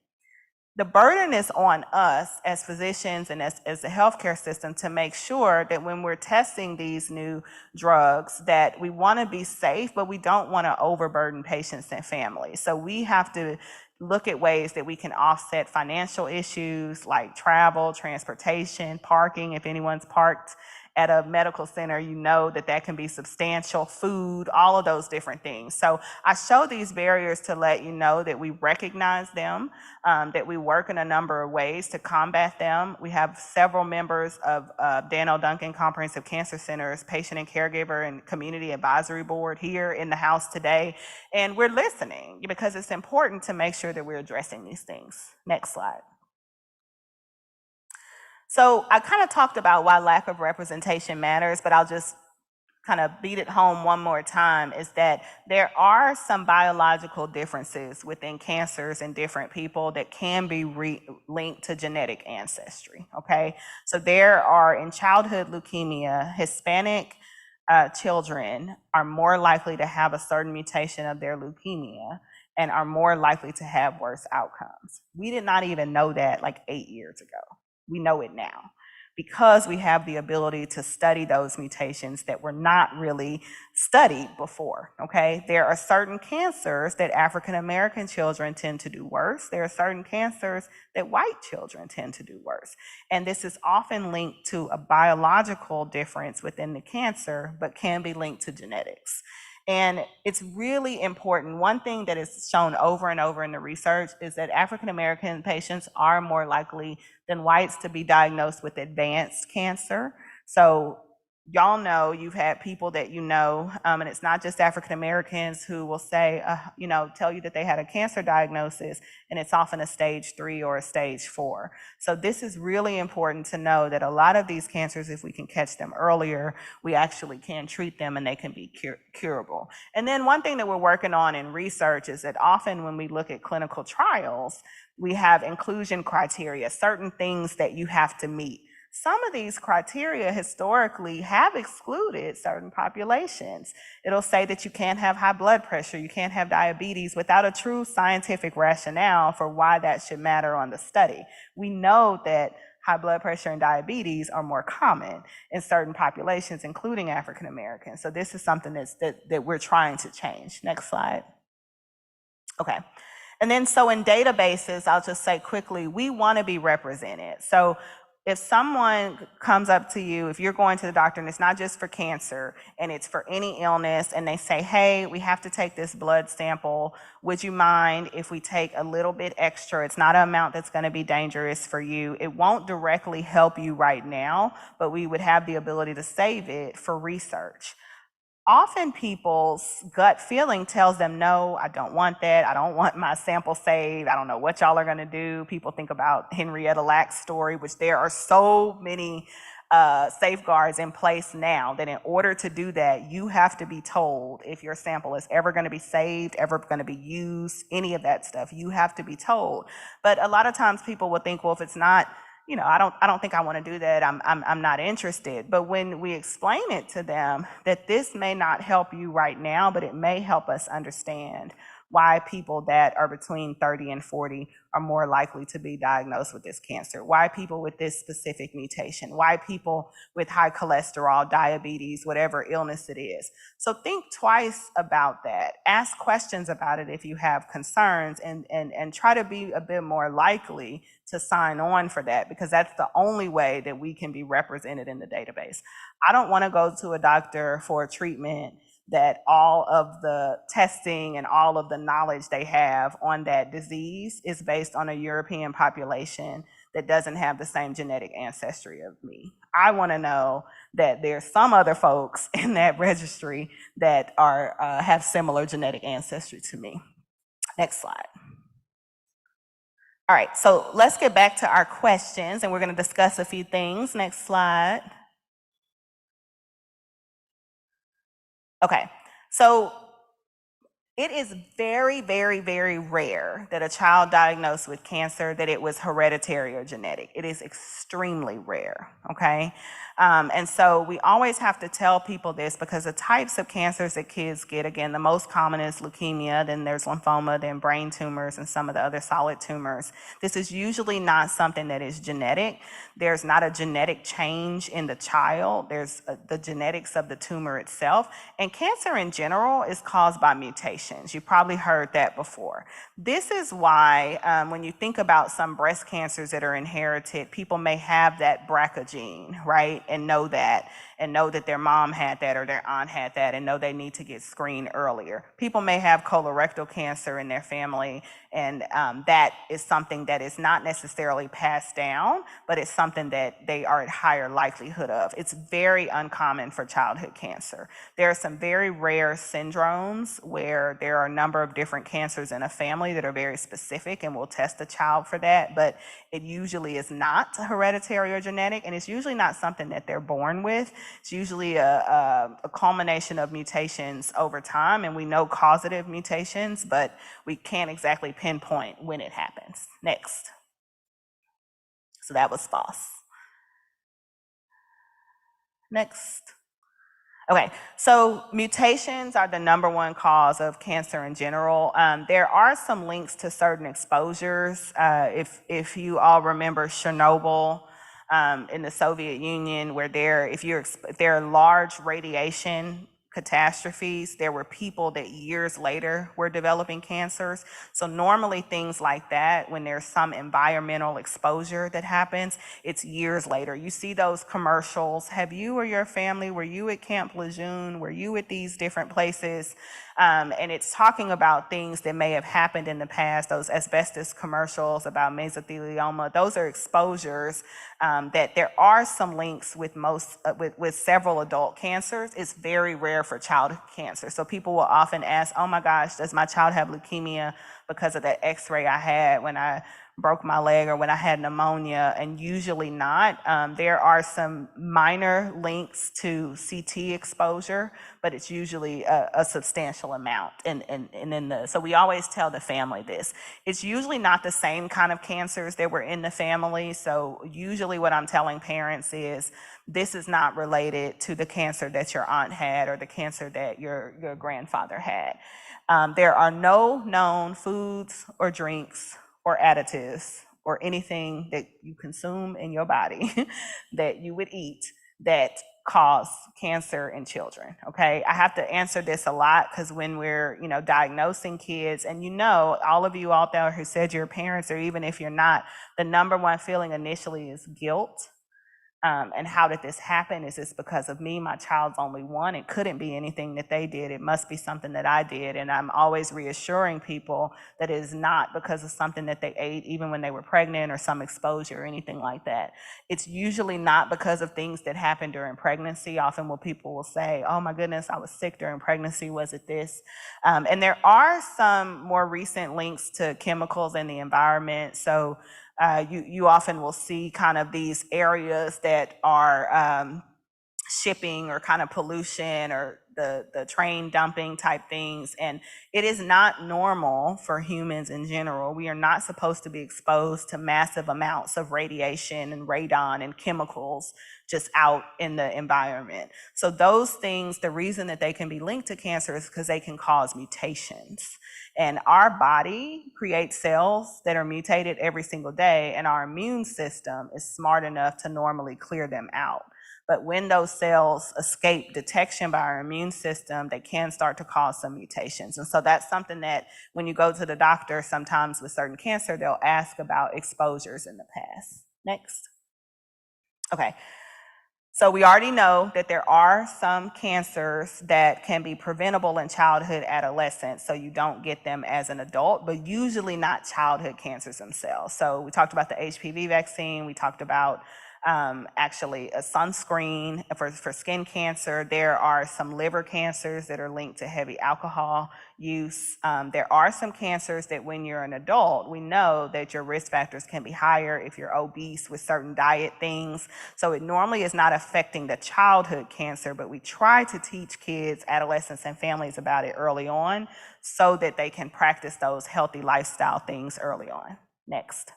The burden is on us as physicians and as the healthcare system to make sure that when we're testing these new drugs, that we want to be safe, but we don't want to overburden patients and families. So we have to look at ways that we can offset financial issues like travel, transportation, parking. If anyone's parked at a medical center, you know that that can be substantial, food, all of those different things. So I show these barriers to let you know that we recognize them, that we work in a number of ways to combat them. We have several members of Dan L. Duncan Comprehensive Cancer Center's Patient and Caregiver and Community Advisory Board here in the house today, and we're listening because it's important to make sure that we're addressing these things. Next slide. So I kind of talked about why lack of representation matters, but I'll just kind of beat it home one more time, is that there are some biological differences within cancers in different people that can be linked to genetic ancestry, okay? So there are, in childhood leukemia, Hispanic children are more likely to have a certain mutation of their leukemia and are more likely to have worse outcomes. We did not even know that like 8 years ago. We know it now because we have the ability to study those mutations that were not really studied before, okay? There are certain cancers that African American children tend to do worse. There are certain cancers that white children tend to do worse. And this is often linked to a biological difference within the cancer, but can be linked to genetics. And it's really important. One thing that is shown over and over in the research is that African American patients are more likely than whites to be diagnosed with advanced cancer. So y'all know, you've had people that you know, and it's not just African Americans who will say, tell you that they had a cancer diagnosis, and it's often a stage 3 or a stage 4. So this is really important to know that a lot of these cancers, if we can catch them earlier, we actually can treat them and they can be curable. And then one thing that we're working on in research is that often when we look at clinical trials, we have inclusion criteria, certain things that you have to meet. Some of these criteria historically have excluded certain populations. It'll say that you can't have high blood pressure, you can't have diabetes without a true scientific rationale for why that should matter on the study. We know that high blood pressure and diabetes are more common in certain populations, including African Americans. So this is something that we're trying to change. Next slide. Okay. And then so in databases, I'll just say quickly, we want to be represented. So if someone comes up to you, if you're going to the doctor and it's not just for cancer and it's for any illness, and they say, hey, we have to take this blood sample, would you mind if we take a little bit extra? It's not an amount that's going to be dangerous for you. It won't directly help you right now, but we would have the ability to save it for research. Often people's gut feeling tells them, no, I don't want that. I don't want my sample saved. I don't know what y'all are going to do. People think about Henrietta Lack's story, which there are so many safeguards in place now that in order to do that, you have to be told if your sample is ever going to be saved, ever going to be used, any of that stuff. You have to be told. But a lot of times people will think, well, if it's not, I don't think I want to do that. I'm not interested. But when we explain it to them that this may not help you right now, but it may help us understand why people that are between 30 and 40 are more likely to be diagnosed with this cancer, why people with this specific mutation, why people with high cholesterol, diabetes, whatever illness it is. So think twice about that. Ask questions about it if you have concerns, and try to be a bit more likely to sign on for that, because that's the only way that we can be represented in the database. I don't want to go to a doctor for a treatment that all of the testing and all of the knowledge they have on that disease is based on a European population that doesn't have the same genetic ancestry of me. I want to know that there's some other folks in that registry that are have similar genetic ancestry to me. Next slide. All right, so let's get back to our questions, and we're going to discuss a few things. Next slide. Okay, so it is very, very, very rare that a child diagnosed with cancer, that it was hereditary or genetic. It is extremely rare, okay? And so we always have to tell people this, because the types of cancers that kids get, again, the most common is leukemia, then there's lymphoma, then brain tumors, and some of the other solid tumors. This is usually not something that is genetic. There's not a genetic change in the child. There's the genetics of the tumor itself. And cancer in general is caused by mutations. You've probably heard that before. This is why when you think about some breast cancers that are inherited, people may have that BRCA gene, right? And know that their mom had that or their aunt had that, and know they need to get screened earlier. People may have colorectal cancer in their family, and that is something that is not necessarily passed down, but it's something that they are at higher likelihood of. It's very uncommon for childhood cancer. There are some very rare syndromes where there are a number of different cancers in a family that are very specific, and we'll test the child for that, but it usually is not hereditary or genetic, and it's usually not something that they're born with. It's usually a culmination of mutations over time, and we know causative mutations, but we can't exactly pinpoint when it happens. Next. So that was false. Next. Okay, so mutations are the #1 cause of cancer in general. There are some links to certain exposures. If you all remember Chernobyl in the Soviet Union, where if there are large radiation catastrophes, there were people that years later were developing cancers. So normally things like that, when there's some environmental exposure that happens, it's years later. You see those commercials. Have you or your family, were you at Camp Lejeune? Were you at these different places? And it's talking about things that may have happened in the past, those asbestos commercials about mesothelioma. Those are exposures that there are some links with with several adult cancers. It's very rare for childhood cancer. So people will often ask, oh my gosh, does my child have leukemia because of that x-ray I had when I broke my leg or when I had pneumonia? And usually not. There are some minor links to CT exposure, but it's usually a substantial amount. So we always tell the family this. It's usually not the same kind of cancers that were in the family. So usually what I'm telling parents is, this is not related to the cancer that your aunt had or the cancer that your grandfather had. There are no known foods or drinks or additives or anything that you consume in your body that you would eat that cause cancer in children, okay? I have to answer this a lot, because when we're, diagnosing kids, and all of you out there who said you're parents, or even if you're not, the #1 feeling initially is guilt. And how did this happen? Is this because of me? My child's only 1. It couldn't be anything that they did. It must be something that I did. And I'm always reassuring people that it is not because of something that they ate, even when they were pregnant, or some exposure or anything like that. It's usually not because of things that happened during pregnancy. Often what people will say, oh my goodness, I was sick during pregnancy. Was it this? And there are some more recent links to chemicals in the environment. So you often will see kind of these areas that are shipping or kind of pollution, or the train dumping type things. And it is not normal for humans in general. We are not supposed to be exposed to massive amounts of radiation and radon and chemicals just out in the environment. So those things, the reason that they can be linked to cancer is because they can cause mutations. And our body creates cells that are mutated every single day, and our immune system is smart enough to normally clear them out. But when those cells escape detection by our immune system, they can start to cause some mutations. And so that's something that when you go to the doctor, sometimes with certain cancer, they'll ask about exposures in the past. Next. Okay. So we already know that there are some cancers that can be preventable in childhood, adolescence, so you don't get them as an adult, but usually not childhood cancers themselves. So we talked about the HPV vaccine, we talked about actually a sunscreen for skin cancer. There are some liver cancers that are linked to heavy alcohol use. There are some cancers that when you're an adult, we know that your risk factors can be higher if you're obese with certain diet things. So it normally is not affecting the childhood cancer, but we try to teach kids, adolescents, and families about it early on so that they can practice those healthy lifestyle things early on. Next.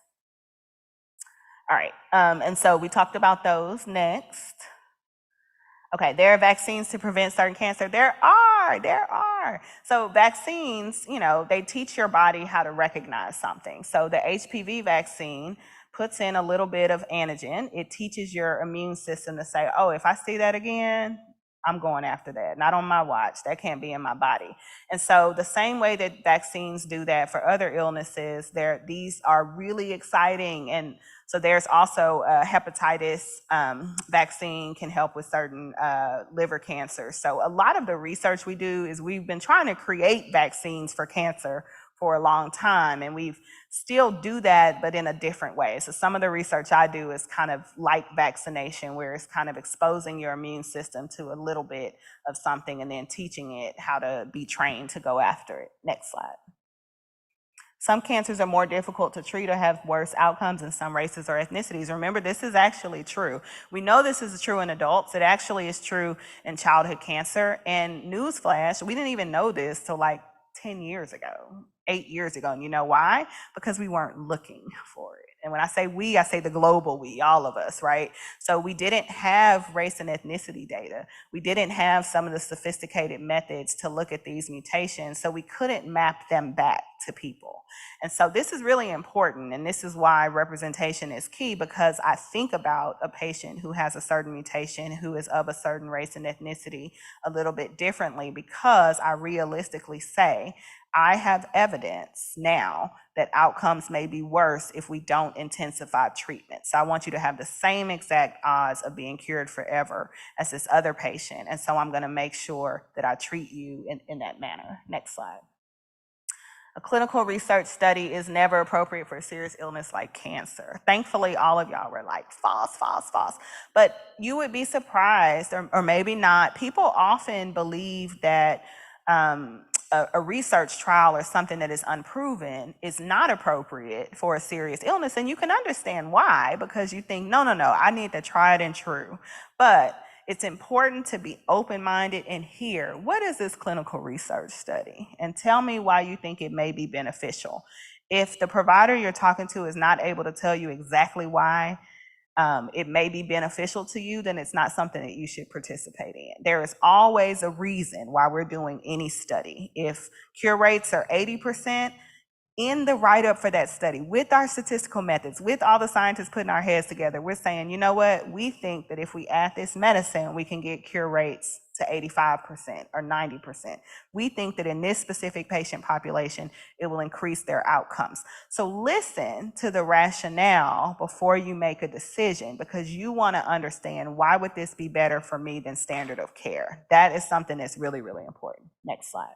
All right, and so we talked about those. Next. Okay, there are vaccines to prevent certain cancer. There are. So vaccines, you know, they teach your body how to recognize something. So the HPV vaccine puts in a little bit of antigen. It teaches your immune system to say, oh, if I see that again, I'm going after that. Not on my watch. That can't be in my body. And so the same way that vaccines do that for other illnesses, these are really exciting. And so there's also a hepatitis vaccine can help with certain liver cancers. So a lot of the research we do is we've been trying to create vaccines for cancer for a long time, and we still do that, but in a different way. So some of the research I do is kind of like vaccination, where it's kind of exposing your immune system to a little bit of something and then teaching it how to be trained to go after it. Next slide. Some cancers are more difficult to treat or have worse outcomes in some races or ethnicities. Remember, this is actually true. We know this is true in adults. It actually is true in childhood cancer. And newsflash, we didn't even know this till like 10 years ago, 8 years ago. And you know why? Because we weren't looking for it. And when I say we, I say the global we, all of us, right? So we didn't have race and ethnicity data. We didn't have some of the sophisticated methods to look at these mutations, so we couldn't map them back to people. And so this is really important, and this is why representation is key, because I think about a patient who has a certain mutation, who is of a certain race and ethnicity a little bit differently, because I realistically say, I have evidence now that outcomes may be worse if we don't intensify treatment. So I want you to have the same exact odds of being cured forever as this other patient. And so I'm going to make sure that I treat you in that manner. Next slide. A clinical research study is never appropriate for a serious illness like cancer. Thankfully, all of y'all were like, false. But you would be surprised, or maybe not. People often believe that a research trial or something that is unproven is not appropriate for a serious illness. And you can understand why, because you think, no, I need to try it and true. But it's important to be open-minded and hear, what is this clinical research study? And tell me why you think it may be beneficial. If the provider you're talking to is not able to tell you exactly why it may be beneficial to you, then it's not something that you should participate in. There is always a reason why we're doing any study. If cure rates are 80%, in the write-up for that study, with our statistical methods, with all the scientists putting our heads together, we're saying, you know what, we think that if we add this medicine, we can get cure rates to 85% or 90%. We think that in this specific patient population, it will increase their outcomes. So listen to the rationale before you make a decision, because you want to understand, why would this be better for me than standard of care? That is something that's really, really important. Next slide.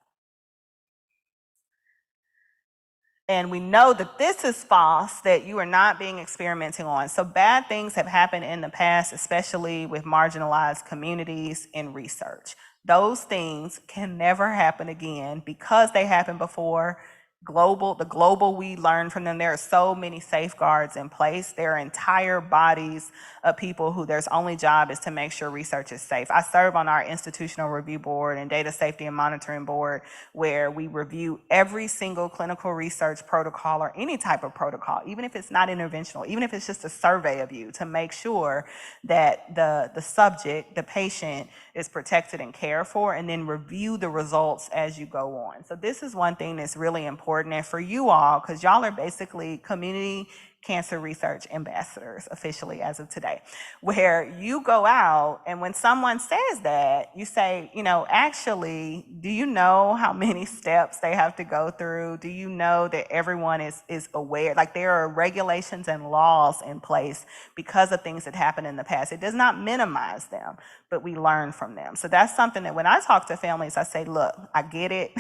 And we know that this is false, that you are not being experimented on. So bad things have happened in the past, especially with marginalized communities in research. Those things can never happen again because they happened before. The global, we learn from them. There are so many safeguards in place. There are entire bodies of people who their only job is to make sure research is safe. I serve on our institutional review board and data safety and monitoring board, where we review every single clinical research protocol or any type of protocol, even if it's not interventional, even if it's just a survey of you, to make sure that the subject, the patient, is protected and cared for, and then review the results as you go on. So this is one thing that's really important. And for you all, because y'all are basically community cancer research ambassadors officially as of today, where you go out and when someone says that, you say, you know, actually, do you know how many steps they have to go through? Do you know that everyone is aware? Like there are regulations and laws in place because of things that happened in the past. It does not minimize them, but we learn from them. So that's something that when I talk to families, I say, look, I get it.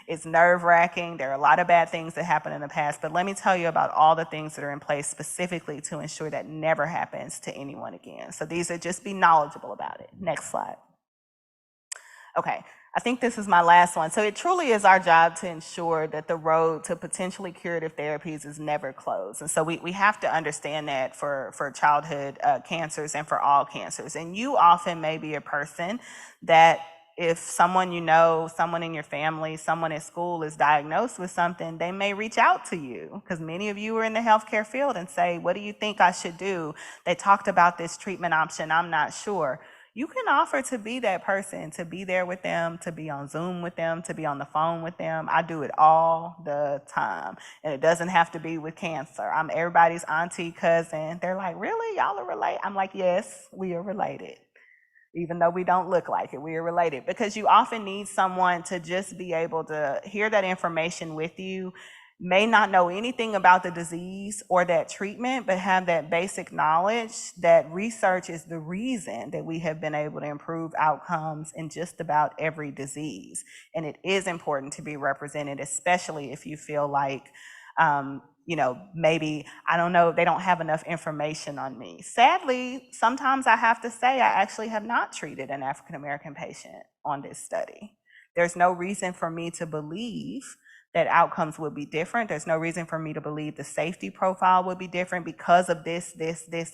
It's nerve-wracking. There are a lot of bad things that happened in the past, but let me tell you about all the things that are in place specifically to ensure that never happens to anyone again. So these are just be knowledgeable about it. Next slide. Okay, I think this is my last one. So it truly is our job to ensure that the road to potentially curative therapies is never closed. And so we have to understand that for childhood cancers and for all cancers. And you often may be a person that if someone you know, someone in your family, someone at school is diagnosed with something, they may reach out to you because many of you are in the healthcare field and say, what do you think I should do? They talked about this treatment option, I'm not sure. You can offer to be that person, to be there with them, to be on Zoom with them, to be on the phone with them. I do it all the time. And it doesn't have to be with cancer. I'm everybody's auntie, cousin. They're like, really? Y'all are related? I'm like, yes, we are related. Even though we don't look like it, we are related. Because you often need someone to just be able to hear that information with you, may not know anything about the disease or that treatment, but have that basic knowledge that research is the reason that we have been able to improve outcomes in just about every disease. And it is important to be represented, especially if you feel like, you know, maybe, I don't know, they don't have enough information on me. Sadly, sometimes I have to say I actually have not treated an African-American patient on this study. There's no reason for me to believe that outcomes would be different. There's no reason for me to believe the safety profile would be different because of this,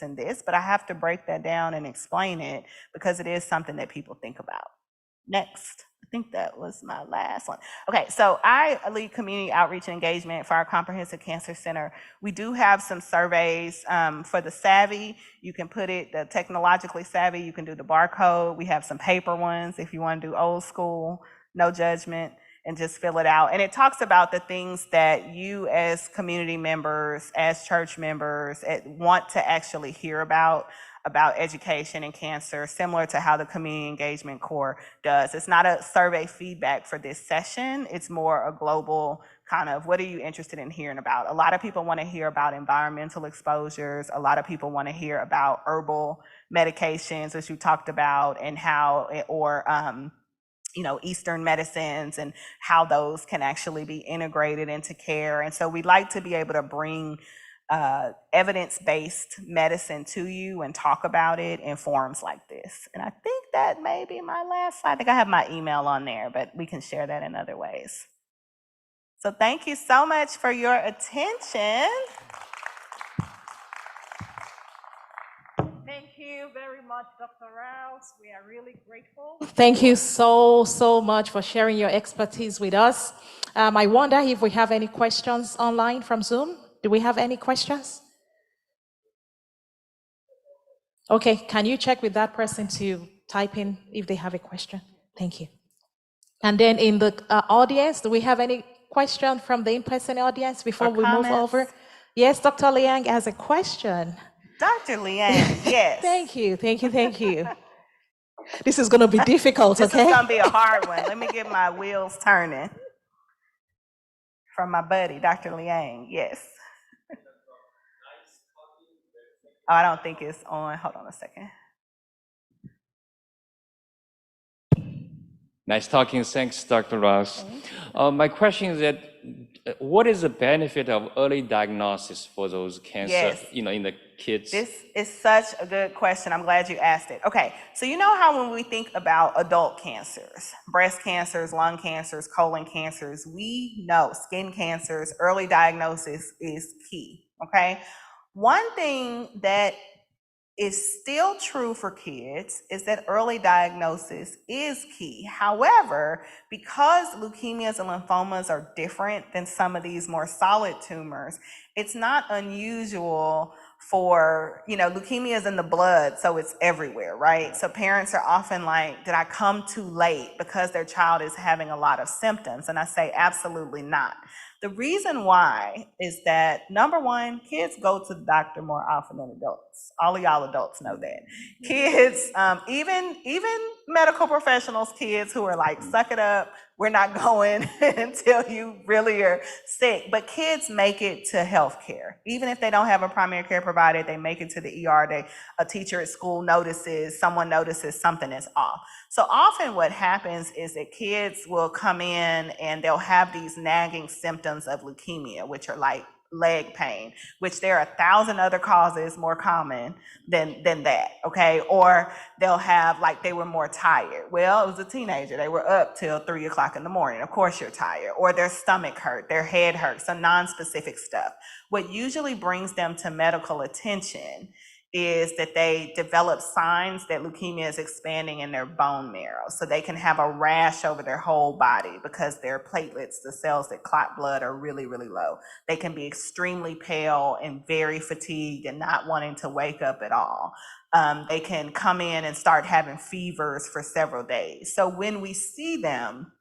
and this, but I have to break that down and explain it because it is something that people think about. Next. I think that was my last one. Okay, so I lead community outreach and engagement for our Comprehensive Cancer Center. We do have some surveys for the savvy. You can put it, the technologically savvy, you can do the barcode. We have some paper ones if you want to do old school, no judgment, and just fill it out. And it talks about the things that you as community members, as church members, want to actually hear about education and cancer, similar to how the Community Engagement Corps does. It's not a survey feedback for this session. It's more a global kind of, what are you interested in hearing about? A lot of people want to hear about environmental exposures. A lot of people want to hear about herbal medications, as you talked about, and how, or you know, Eastern medicines and how those can actually be integrated into care. And so we like to be able to bring evidence-based medicine to you and talk about it in forums like this. And I think that may be my last slide. I think I have my email on there, but we can share that in other ways. So thank you so much for your attention. Thank you very much, Dr. Rouse. We are really grateful. Thank you so much for sharing your expertise with us. I wonder if we have any questions online from Zoom. Do we have any questions? Okay, can you check with that person to type in if they have a question? Thank you. And then in the audience, do we have any question from the in-person audience before we move over? Yes, Dr. Liang has a question. Dr. Liang, yes. Thank you. This is going to be difficult, okay? This is going to be a hard one. Let me get my wheels turning. From my buddy, Dr. Liang, yes. Oh, I don't think it's on. Hold on a second. Nice talking. Thanks, Dr. Rouse. My question is that what is the benefit of early diagnosis for those cancer, Yes. in the kids? This is such a good question. I'm glad you asked it. Okay, so you know how when we think about adult cancers, breast cancers, lung cancers, colon cancers, we know skin cancers, early diagnosis is key, okay? One thing that is still true for kids is that early diagnosis is key. However, because leukemias and lymphomas are different than some of these more solid tumors, it's not unusual for, leukemia is in the blood, so it's everywhere, right? So parents are often like, did I come too late because their child is having a lot of symptoms? And I say, absolutely not. The reason why is that, number one, kids go to the doctor more often than adults. All of y'all adults know that. Kids, even medical professionals, kids who are like, suck it up, we're not going until you really are sick. But kids make it to healthcare. Even if they don't have a primary care provider, they make it to the ER. A teacher at school someone notices something is off. So often what happens is that kids will come in and they'll have these nagging symptoms of leukemia, which are like leg pain, which there are 1,000 other causes more common than that, okay? Or they'll have, like, they were more tired. Well, it was a teenager. They were up till 3 o'clock in the morning. Of course you're tired. Or their stomach hurt, their head hurt, some non-specific stuff. What usually brings them to medical attention is that they develop signs that leukemia is expanding in their bone marrow. So they can have a rash over their whole body because their platelets, the cells that clot blood, are really, really low. They can be extremely pale and very fatigued and not wanting to wake up at all. They can come in and start having fevers for several days. So when we see them,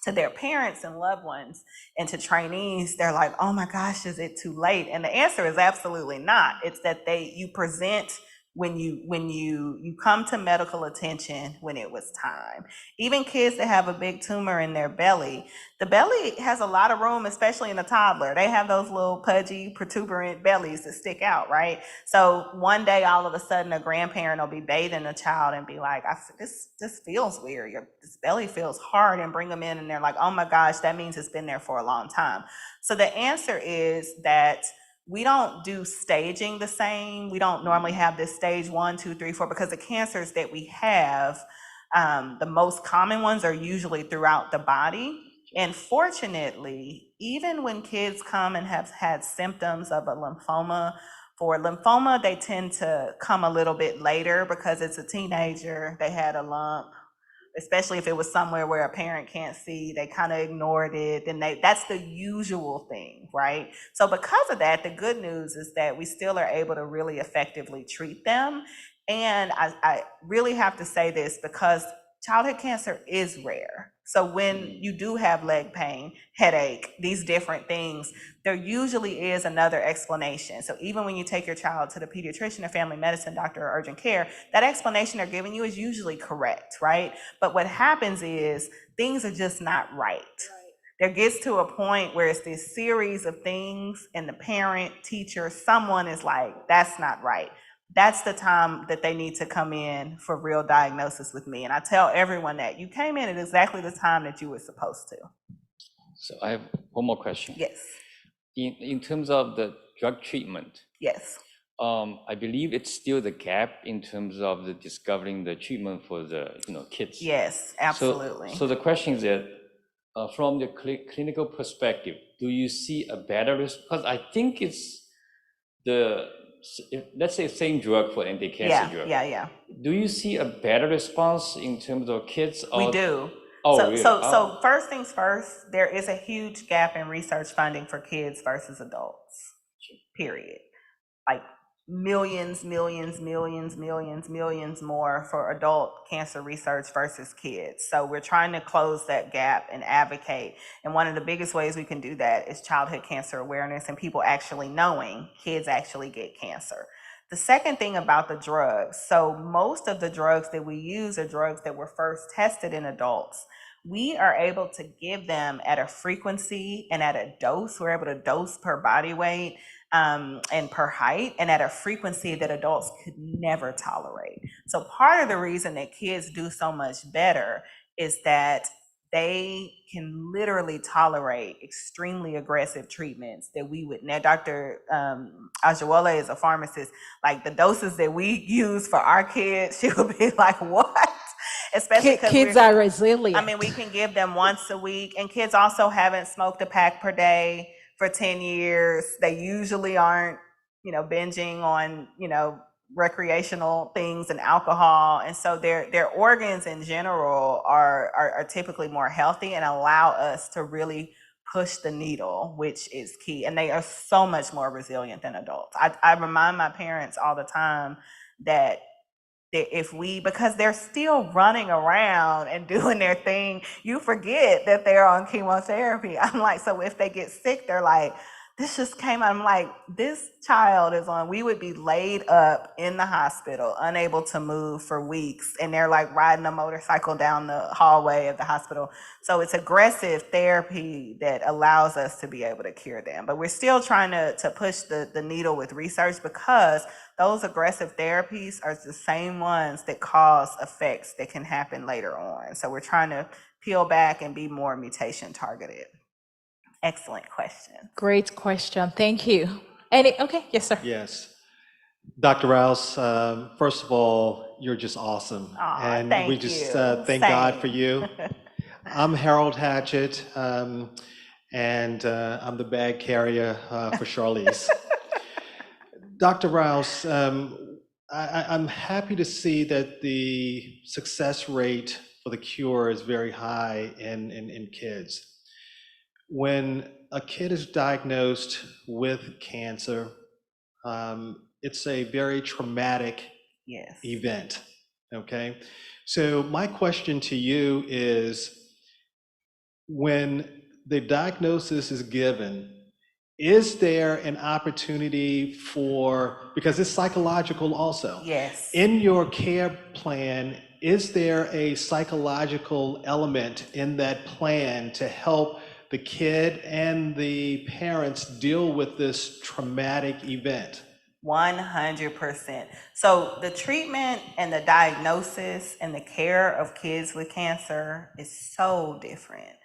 to their parents and loved ones and to trainees, they're like, oh my gosh, is it too late? And the answer is absolutely not. It's that you present when you come to medical attention when it was time. Even kids that have a big tumor in their belly, the belly has a lot of room, especially in a toddler. They have those little pudgy, protuberant bellies that stick out, right? So one day, all of a sudden, a grandparent will be bathing a child and be like, this feels weird. This belly feels hard, and bring them in and they're like, oh my gosh, that means it's been there for a long time. So the answer is that we don't do staging the same. We don't normally have this stage 1, 2, 3, 4, because the cancers that we have, the most common ones are usually throughout the body. And fortunately, even when kids come and have had symptoms of a lymphoma, for lymphoma, they tend to come a little bit later because it's a teenager, they had a lump, especially if it was somewhere where a parent can't see, they kind of ignored it, then that's the usual thing, right? So because of that, the good news is that we still are able to really effectively treat them. And I really have to say this because childhood cancer is rare. So when you do have leg pain, headache, these different things, there usually is another explanation. So even when you take your child to the pediatrician or family medicine doctor or urgent care, that explanation they're giving you is usually correct, right? But what happens is things are just not right. There gets to a point where it's this series of things and the parent, teacher, someone is like, that's not right. That's the time that they need to come in for real diagnosis with me. And I tell everyone that you came in at exactly the time that you were supposed to. So I have one more question. Yes. In terms of the drug treatment, yes, I believe it's still the gap in terms of the discovering the treatment for the kids. Yes, absolutely. So the question is that from the clinical perspective, do you see a better risk? Because I think it's let's say same drug for anti-cancer drug. Yeah. Do you see a better response in terms of kids? We do. Oh, so, really? So first things first, there is a huge gap in research funding for kids versus adults, period. Like millions more for adult cancer research versus kids. So we're trying to close that gap and advocate. And one of the biggest ways we can do that is childhood cancer awareness and people actually knowing kids actually get cancer. The second thing about the drugs, so most of the drugs that we use are drugs that were first tested in adults. We are able to give them at a frequency and at a dose. We're able to dose per body weight and per height and at a frequency that adults could never tolerate. So part of the reason that kids do so much better is that they can literally tolerate extremely aggressive treatments that we would. Now, Dr. Ajawole is a pharmacist. Like the doses that we use for our kids, she would be like, what? Especially because kids are resilient. I mean, we can give them once a week, and kids also haven't smoked a pack per day for 10 years. They usually aren't, binging on, recreational things and alcohol. And so their organs in general are typically more healthy and allow us to really push the needle, which is key. And they are so much more resilient than adults. I remind my parents all the time that because they're still running around and doing their thing, you forget that they're on chemotherapy. I'm like, so if they get sick, they're like, this just came out. I'm like, this child is on, we would be laid up in the hospital, unable to move for weeks. And they're like riding a motorcycle down the hallway of the hospital. So it's aggressive therapy that allows us to be able to cure them. But we're still trying to push the needle with research, because those aggressive therapies are the same ones that cause effects that can happen later on. So we're trying to peel back and be more mutation targeted. Excellent question. Great question. Thank you. Okay, yes, sir. Yes. Dr. Rouse, first of all, you're just awesome. Aw, and we just thank God for you. I'm Harold Hatchett, and I'm the bag carrier for Charlize. Dr. Rouse, I'm happy to see that the success rate for the cure is very high in kids. When a kid is diagnosed with cancer, it's a very traumatic event, okay? So my question to you is, when the diagnosis is given, is there an opportunity for, because it's psychological also. Yes. In your care plan, is there a psychological element in that plan to help the kid and the parents deal with this traumatic event? 100%. So the treatment and the diagnosis and the care of kids with cancer is so different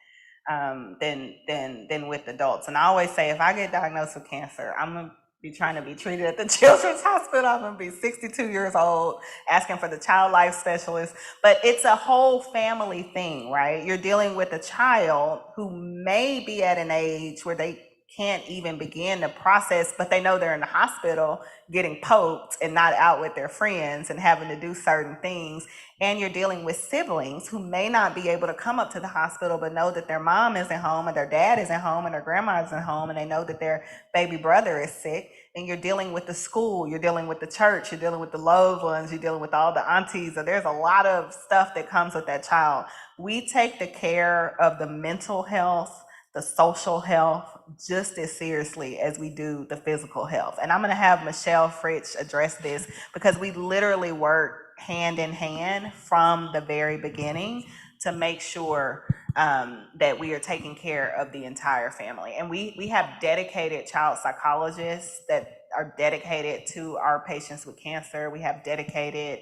than with adults. And I always say, if I get diagnosed with cancer, I'm gonna be trying to be treated at the Children's Hospital. I'm gonna be 62 years old, asking for the child life specialist. But it's a whole family thing, right? You're dealing with a child who may be at an age where they can't even begin to process, but they know they're in the hospital getting poked and not out with their friends and having to do certain things. And you're dealing with siblings who may not be able to come up to the hospital, but know that their mom isn't home and their dad isn't home and their grandma isn't home, and they know that their baby brother is sick. And you're dealing with the school, you're dealing with the church, you're dealing with the loved ones, you're dealing with all the aunties. So there's a lot of stuff that comes with that child. We take the care of the mental health, the social health, just as seriously as we do the physical health. And I'm gonna have Michelle Fritsch address this, because we literally work hand in hand from the very beginning to make sure that we are taking care of the entire family. And we have dedicated child psychologists that are dedicated to our patients with cancer. We have dedicated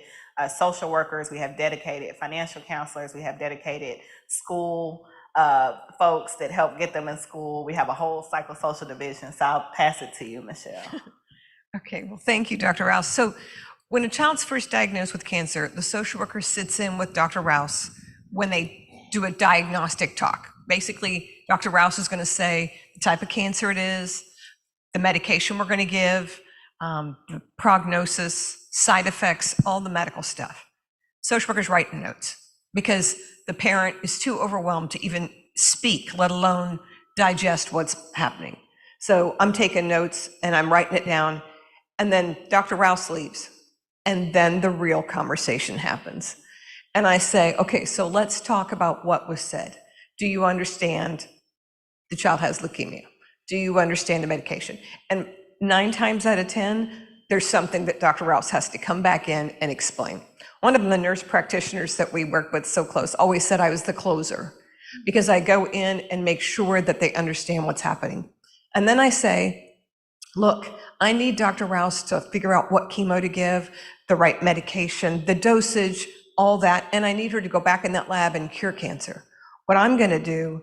social workers, we have dedicated financial counselors, we have dedicated school folks that help get them in school. We have a whole psychosocial division. So I'll pass it to you, Michelle. Okay, well, thank you, Dr. Rouse. So when a child's first diagnosed with cancer, the social worker sits in with Dr. Rouse when they do a diagnostic talk. Basically, Dr. Rouse is going to say the type of cancer it is, the medication we're going to give, the prognosis, side effects, all the medical stuff. Social workers write notes because the parent is too overwhelmed to even speak, let alone digest what's happening. So I'm taking notes and I'm writing it down, and then Dr. Rouse leaves, and then the real conversation happens. And I say, okay, so let's talk about what was said. Do you understand the child has leukemia? Do you understand the medication? And 9 times out of 10, there's something that Dr. Rouse has to come back in and explain. One of the nurse practitioners that we work with so close always said I was the closer, because I go in and make sure that they understand what's happening. And then I say, look, I need Dr. Rouse to figure out what chemo to give, the right medication, the dosage, all that, and I need her to go back in that lab and cure cancer. What I'm gonna do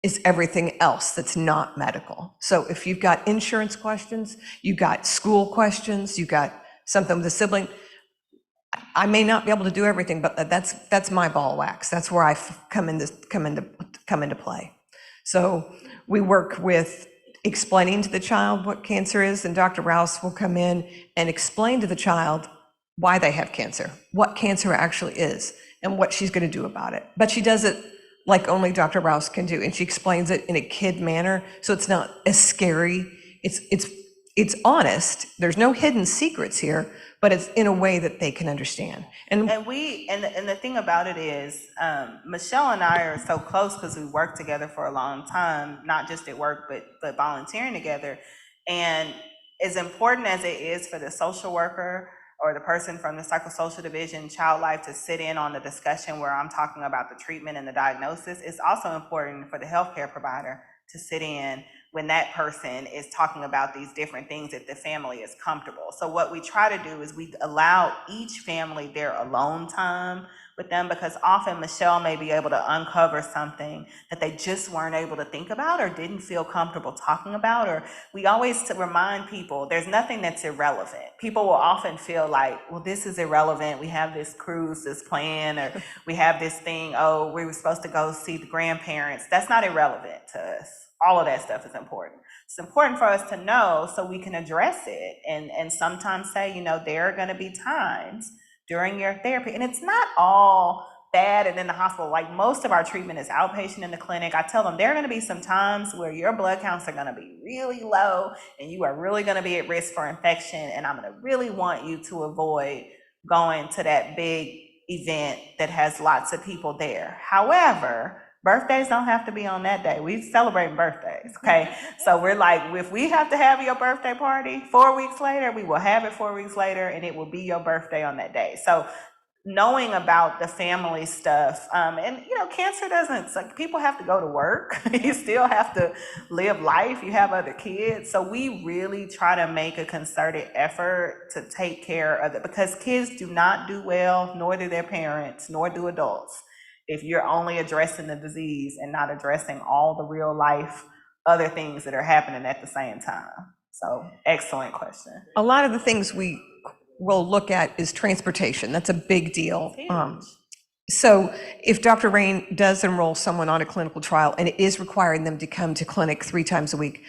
is everything else that's not medical. So if you've got insurance questions, you got school questions, you got something with a sibling, I may not be able to do everything, but that's my ball of wax. That's where I come into play. So we work with explaining to the child what cancer is, and Dr. Rouse will come in and explain to the child why they have cancer, what cancer actually is, and what she's going to do about it. But she does it like only Dr. Rouse can do. And she explains it in a kid manner, so it's not as scary. It's honest. There's no hidden secrets here, but it's in a way that they can understand. And And the thing about it is, Michelle and I are so close because we worked together for a long time, not just at work, but volunteering together. And as important as it is for the social worker or the person from the psychosocial division, child life, to sit in on the discussion where I'm talking about the treatment and the diagnosis, it's also important for the healthcare provider to sit in when that person is talking about these different things that the family is comfortable. So what we try to do is we allow each family their alone time with them, because often Michelle may be able to uncover something that they just weren't able to think about or didn't feel comfortable talking about. Or we always remind people there's nothing that's irrelevant. People will often feel like, well, this is irrelevant. We have this cruise, this plan, or we have this thing, oh, we were supposed to go see the grandparents. That's not irrelevant to us. All of that stuff is important. It's important for us to know so we can address it and sometimes say, you know, there are going to be times during your therapy, and it's not all bad and in the hospital. Like, most of our treatment is outpatient in the clinic. I tell them there are going to be some times where your blood counts are going to be really low and you are really going to be at risk for infection, and I'm going to really want you to avoid going to that big event that has lots of people there. However, birthdays don't have to be on that day. We celebrate birthdays, okay? So we're like, if we have to have your birthday party 4 weeks later, we will have it 4 weeks later, and it will be your birthday on that day. So knowing about the family stuff, and you know, cancer doesn't, like, people have to go to work. You still have to live life. You have other kids. So we really try to make a concerted effort to take care of it, because kids do not do well, nor do their parents, nor do adults, if you're only addressing the disease and not addressing all the real life other things that are happening at the same time. So, excellent question. a lot of the things we will look at is transportation. That's a big deal. So if Dr. Rain does enroll someone on a clinical trial and it is requiring them to come to clinic 3 times a week,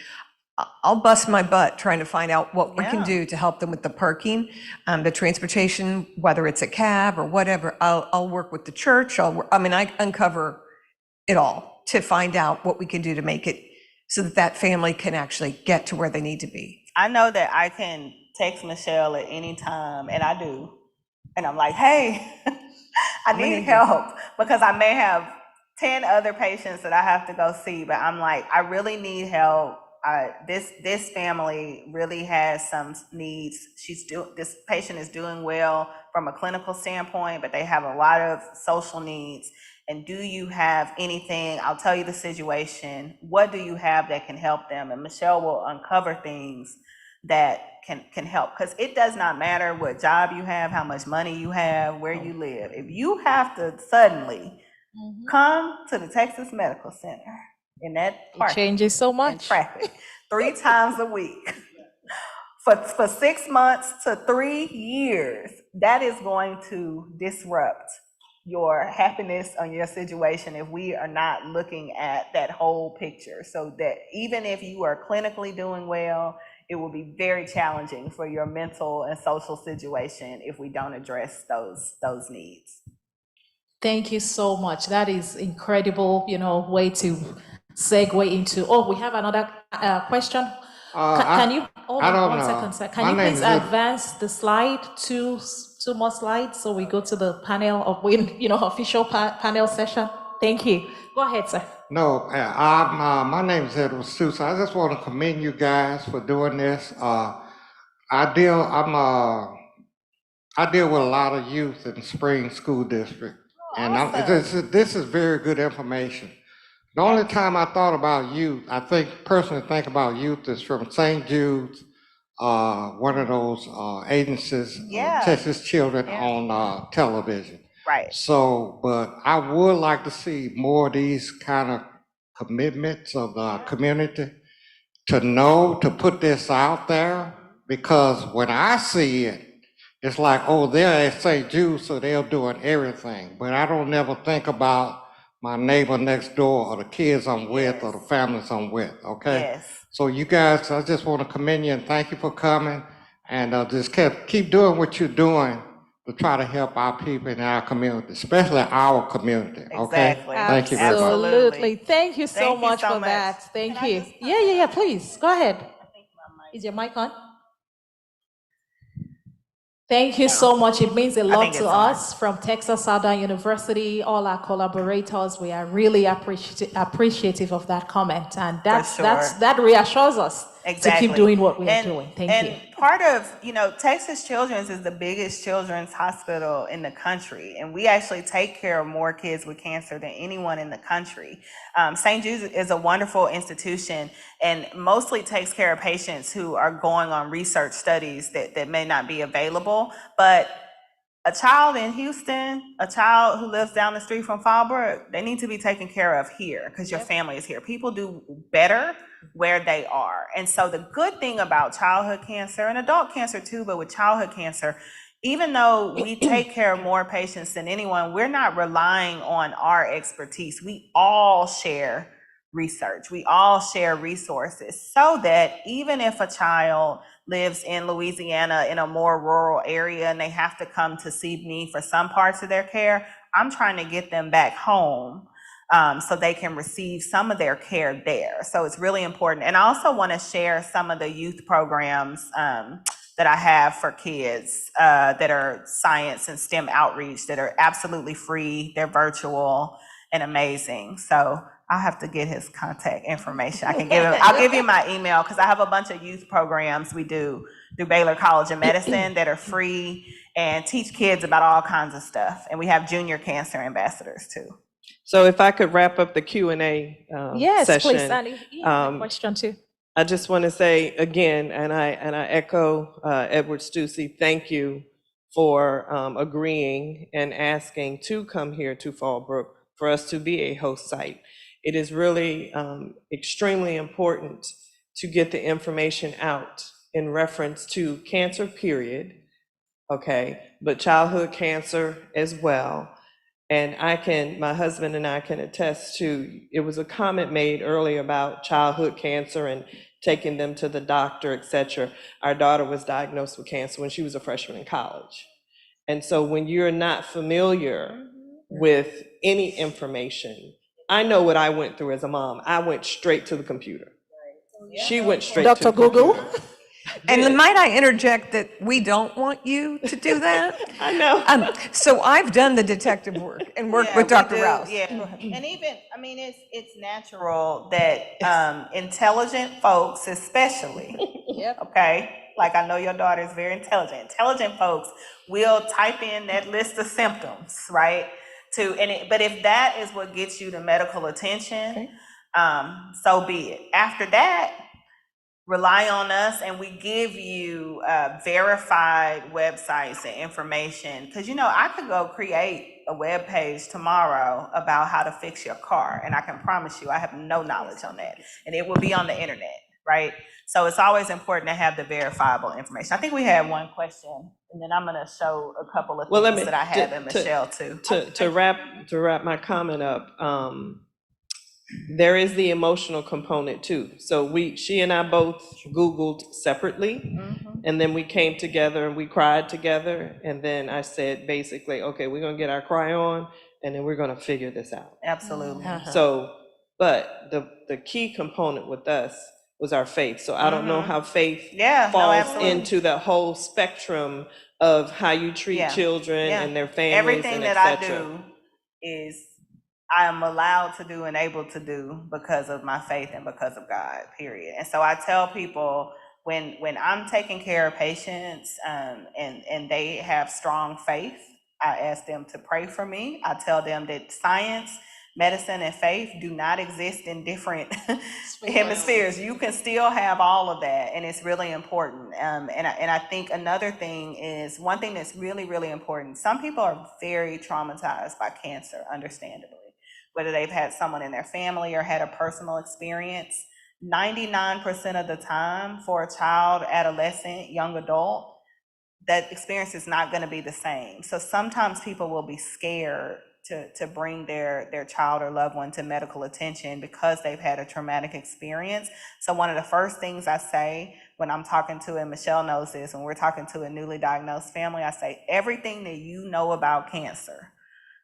I'll bust my butt trying to find out what we can do to help them with the parking, the transportation, whether it's a cab or whatever. I'll work with the church. I uncover it all to find out what we can do to make it so that that family can actually get to where they need to be. I know that I can text Michelle at any time, and I do. And I'm like, hey, I need help, because I may have 10 other patients that I have to go see, but I'm like, I really need help. This family really has some needs. This patient is doing well from a clinical standpoint, but they have a lot of social needs. And do you have anything? I'll tell you the situation. What do you have that can help them? And Michelle will uncover things that can help, because it does not matter what job you have, how much money you have, where you live. If you have to suddenly come to the Texas Medical Center in that park, It changes so much. traffic 3 times a week for 6 months to 3 years, that is going to disrupt your happiness on your situation if we are not looking at that whole picture. So that even if you are clinically doing well, it will be very challenging for your mental and social situation if we don't address those needs. Thank you so much. That is incredible, way to segue into, we have another question. Can you, hold on one second, sir. Can you please advance the slide, two more slides, so we go to the panel of, official panel session? Thank you. Go ahead, sir. No, my name is Edward Sousa. I just want to commend you guys for doing this. I deal with a lot of youth in Spring School District, and this is very good information. The only time I thought about youth, personally think about youth, is from St. Jude's, one of those agencies, Texas Children, on television. Right. So, but I would like to see more of these kind of commitments of the community to put this out there, because when I see it, it's like, they're at St. Jude, so they're doing everything. But I don't never think about my neighbor next door or the kids I'm with or the families I'm with, okay? Yes. So you guys, I just want to commend you and thank you for coming, and just keep doing what you're doing, to try to help our people in our community, especially our community, okay? Exactly. Thank you very much. Absolutely. Thank you so Thank you much so for much. that. Thank Can I you. just Yeah, please. Go ahead. I think my mic- Is your mic on? Thank you so much. It means a I lot think to it's on. us from Texas Southern University, all our collaborators. We are really appreciative of that comment. And that reassures us to keep doing what we are doing. Thank you. And part of, Texas Children's is the biggest children's hospital in the country. And we actually take care of more kids with cancer than anyone in the country. St. Jude's is a wonderful institution and mostly takes care of patients who are going on research studies that may not be available. But a child in Houston, a child who lives down the street from Fallbrook, they need to be taken care of here because your family is here. People do better where they are. And so the good thing about childhood cancer and adult cancer too, but with childhood cancer, even though we take care of more patients than anyone, we're not relying on our expertise. We all share research. We all share resources so that even if a child lives in Louisiana in a more rural area and they have to come to see me for some parts of their care, I'm trying to get them back home so they can receive some of their care there. So it's really important. And I also want to share some of the youth programs that I have for kids that are science and STEM outreach that are absolutely free. They're virtual and amazing. So I'll have to get his contact information. I'll give you my email because I have a bunch of youth programs we do through Baylor College of Medicine that are free and teach kids about all kinds of stuff. And we have junior cancer ambassadors too. So if I could wrap up the Q&A Yes, session. please, Sandy. Question too. I just want to say again, and I echo Edward Stussy, thank you for agreeing and asking to come here to Fallbrook for us to be a host site. It is really extremely important to get the information out in reference to cancer, period, okay, but childhood cancer as well. And my husband and I can attest to, it was a comment made earlier about childhood cancer and taking them to the doctor, et cetera. Our daughter was diagnosed with cancer when she was a freshman in college. And so when you're not familiar with any information, I know what I went through as a mom. I went straight to the computer. She went straight to the Google. computer. And might I interject that we don't want you to do that? I know. So I've done the detective work and worked with Dr. Rouse. Yeah, and even, it's natural that intelligent folks especially, okay, like I know your daughter is very intelligent. Intelligent folks will type in that list of symptoms, right? But if that is what gets you the medical attention, so be it. After that, rely on us and we give you verified websites and information. Because, I could go create a web page tomorrow about how to fix your car. And I can promise you, I have no knowledge on that. And it will be on the internet, right? So it's always important to have the verifiable information. I think we had one question, and then I'm going to show a couple of things that I have in Michelle too. To wrap my comment up, there is the emotional component too. So she and I both Googled separately, and then we came together and we cried together. And then I said, basically, okay, we're gonna get our cry on, and then we're gonna figure this out. Absolutely. So, but the key component with us was our faith. So I don't know how faith falls into the whole spectrum of how you treat children and their families. Everything and that I do is I am allowed to do and able to do because of my faith and because of God, period. And so I tell people when I'm taking care of patients and they have strong faith, I ask them to pray for me. I tell them that science, medicine, and faith do not exist in different hemispheres. You can still have all of that, and it's really important. And I think another thing is, one thing that's really, really important, some people are very traumatized by cancer, understandably. Whether they've had someone in their family or had a personal experience, 99% of the time for a child, adolescent, young adult, that experience is not going to be the same. So sometimes people will be scared to bring their child or loved one to medical attention because they've had a traumatic experience. So one of the first things I say when I'm talking to, and Michelle knows this, when we're talking to a newly diagnosed family, I say, everything that you know about cancer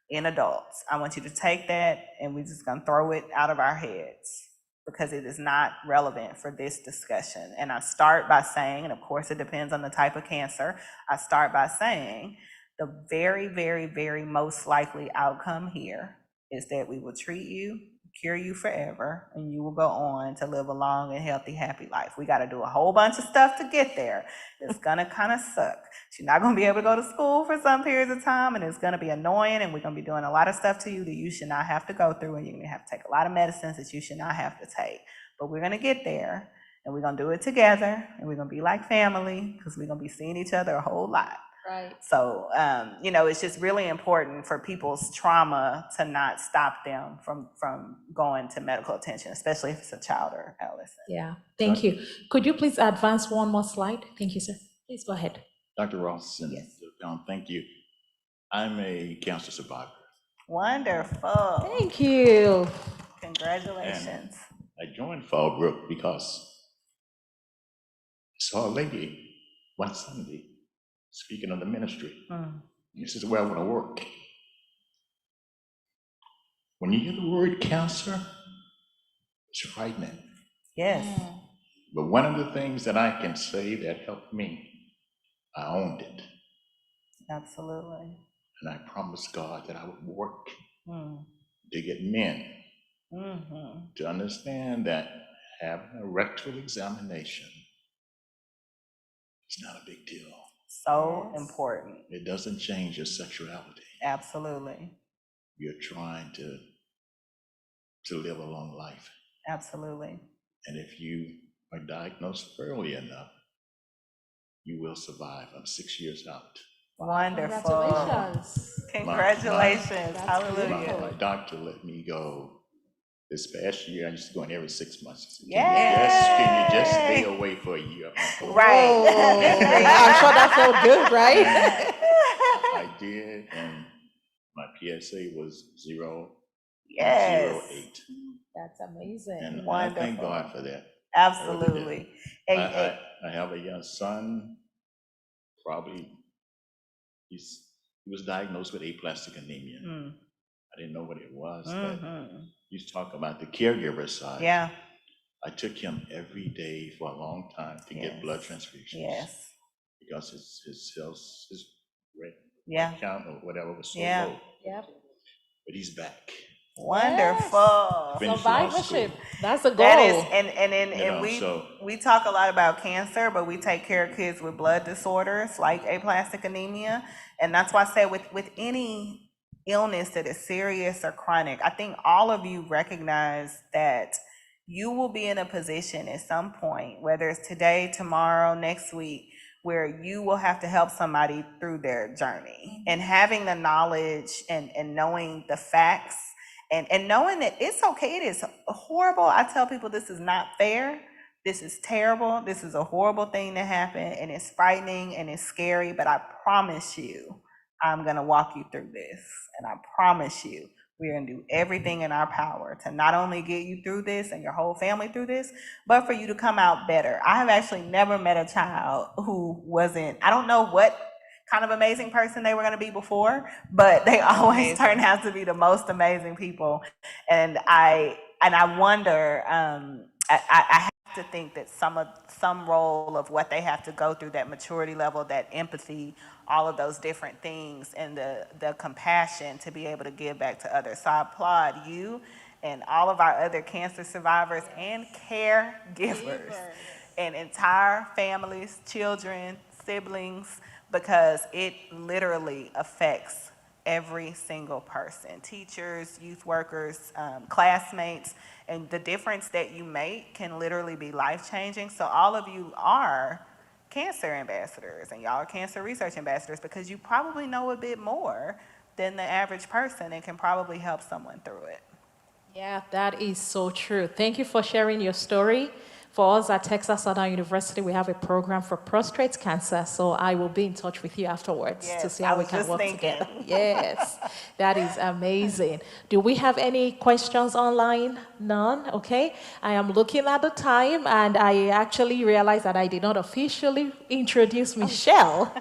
in adults, I want you to take that and we're just gonna throw it out of our heads because it is not relevant for this discussion. And I start by saying, and of course it depends on the type of cancer, I start by saying the very, very, very most likely outcome here is that we will treat you, cure you forever, and you will go on to live a long and healthy, happy life. We got to do a whole bunch of stuff to get there. It's going to kind of suck. You're not going to be able to go to school for some periods of time, and it's going to be annoying, and we're going to be doing a lot of stuff to you that you should not have to go through, and you're going to have to take a lot of medicines that you should not have to take. But we're going to get there, and we're going to do it together, and we're going to be like family because we're going to be seeing each other a whole lot. Right. So, it's just really important for people's trauma to not stop them from going to medical attention, especially if it's a child or adolescent. Yeah, thank you. Could you please advance one more slide? Thank you, sir. Please go ahead. Dr. Ross, and Yes. Thank you. I'm a cancer survivor. Wonderful. Thank you. Congratulations. I joined Fallbrook because I saw a lady one Sunday speaking on the ministry. This is where I want to work. When you hear the word cancer, it's frightening. Yes. But one of the things that I can say that helped me, I owned it. Absolutely. And I promised God that I would work Mm. to get men Mm-hmm. to understand that having a rectal examination is not a big deal. So important. It doesn't change your sexuality. Absolutely. You're trying to live a long life. Absolutely. And if you are diagnosed early enough, you will survive. I'm 6 years out. Wonderful. Congratulations. Congratulations. Hallelujah. My doctor let me go this past year. I used to go in every 6 months. Can you just stay away for a year? Right. I'm sure that felt good, right? I did, and my PSA was 0.08. Yes. That's amazing. And I Wonderful. thank God for that. Absolutely. I have a young son, probably he was diagnosed with aplastic anemia. I didn't know what it was, but you talk about the caregiver side. Yeah. I took him every day for a long time to get blood transfusions. Yes. Because his cells, his red count or whatever was so low. Yep. But he's back. Wonderful. Finished law Survivorship. school. That's a goal. That is, and we talk a lot about cancer, but we take care of kids with blood disorders like aplastic anemia, and that's why I say with any illness that is serious or chronic, I think all of you recognize that you will be in a position at some point, whether it's today, tomorrow, next week, where you will have to help somebody through their journey, and having the knowledge and knowing the facts. And knowing that it's okay, it is horrible. I tell people this is not fair. This is terrible. This is a horrible thing to happen, and it's frightening and it's scary, but I promise you, I'm gonna walk you through this. And I promise you, we're gonna do everything in our power to not only get you through this and your whole family through this, but for you to come out better. I have actually never met a child who wasn't, I don't know what kind of amazing person they were going to be before, but they always turn out to be the most amazing people. And I wonder, I have to think that some role of what they have to go through, that maturity level, that empathy, all of those different things, and the compassion to be able to give back to others. So I applaud you and all of our other cancer survivors and caregivers and entire families, children, siblings, because it literally affects every single person, teachers, youth workers, classmates, and the difference that you make can literally be life-changing. So all of you are cancer ambassadors, and y'all are cancer research ambassadors because you probably know a bit more than the average person and can probably help someone through it. Yeah, that is so true. Thank you for sharing your story. For us at Texas Southern University, we have a program for prostate cancer, so I will be in touch with you afterwards to Yes, see I how we was can just work thinking. together. Yes, that is amazing. Do we have any questions online? None? Okay. I am looking at the time, and I actually realized that I did not officially introduce Michelle.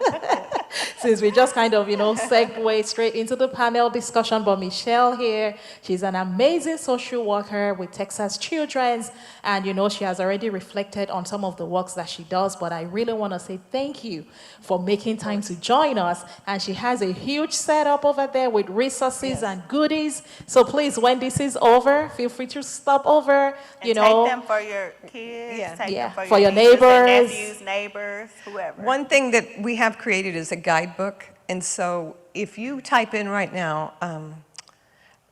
Since we just kind of, segue straight into the panel discussion. But Michelle here, she's an amazing social worker with Texas Children's, and she has already reflected on some of the works that she does. But I really want to say thank you for making time to join us. And she has a huge setup over there with resources and goodies. So please, when this is over, feel free to stop over. And take them for your kids, take them for for your nieces and neighbors. nephews, neighbors, whoever. One thing that we have created is a guidebook. And so if you type in right now,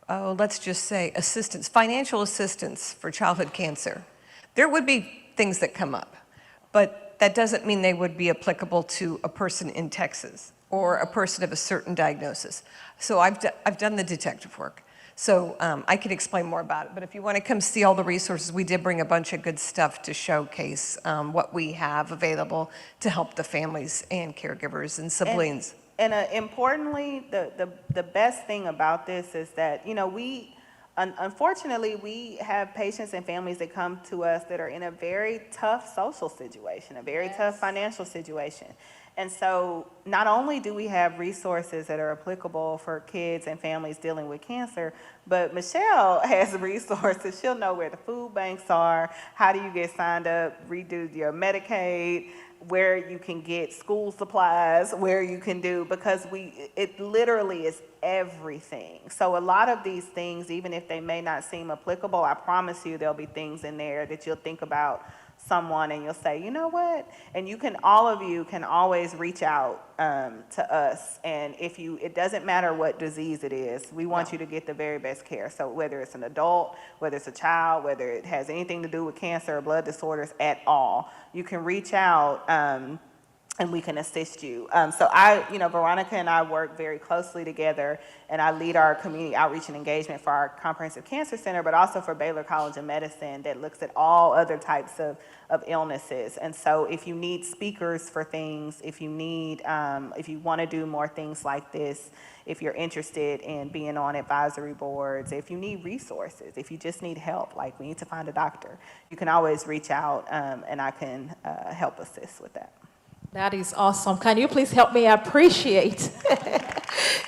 let's just say assistance, financial assistance for childhood cancer, there would be things that come up. But that doesn't mean they would be applicable to a person in Texas or a person of a certain diagnosis. So I've done the detective work. So I can explain more about it. But if you want to come see all the resources, we did bring a bunch of good stuff to showcase what we have available to help the families and caregivers and siblings. And importantly, the best thing about this is that, unfortunately, we have patients and families that come to us that are in a very tough social situation, a very tough financial situation. And so not only do we have resources that are applicable for kids and families dealing with cancer, but Michelle has resources. She'll know where the food banks are, how do you get signed up, redo your Medicaid, where you can get school supplies, where you can do, because it literally is everything. So a lot of these things, even if they may not seem applicable, I promise you there'll be things in there that you'll think about someone and you'll say, you know what? And all of you can always reach out to us. And it doesn't matter what disease it is, we want you to get the very best care. So whether it's an adult, whether it's a child, whether it has anything to do with cancer or blood disorders at all, you can reach out and we can assist you. So Veronica and I work very closely together, and I lead our community outreach and engagement for our Comprehensive Cancer Center, but also for Baylor College of Medicine that looks at all other types of illnesses. And so if you need speakers for things, if you want to do more things like this, if you're interested in being on advisory boards, if you need resources, if you just need help, like we need to find a doctor, you can always reach out and I can help assist with that. That is awesome. Can you please help me appreciate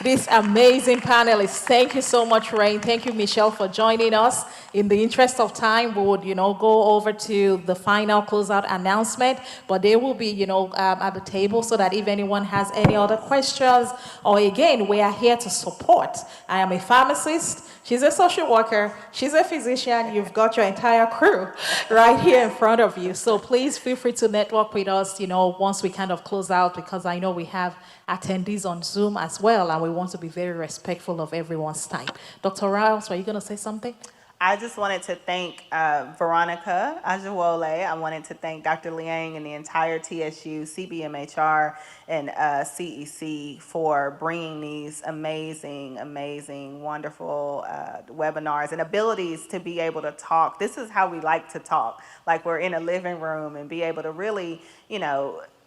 these amazing panelists? Thank you so much, Rain. Thank you, Michelle, for joining us. In the interest of time, we would, go over to the final closeout announcement, but they will be, at the table so that if anyone has any other questions, or again, we are here to support. I am a pharmacist. She's a social worker. She's a physician. You've got your entire crew right here in front of you. So please feel free to network with us, once we kind of close out, because I know we have attendees on Zoom as well, and we want to be very respectful of everyone's time. Dr. Riles, were you going to say something? I just wanted to thank Veronica Ajawole. I wanted to thank Dr. Liang and the entire TSU, CBMHR, and CEC for bringing these amazing, wonderful webinars and abilities to be able to talk. This is how we like to talk, like we're in a living room and be able to really,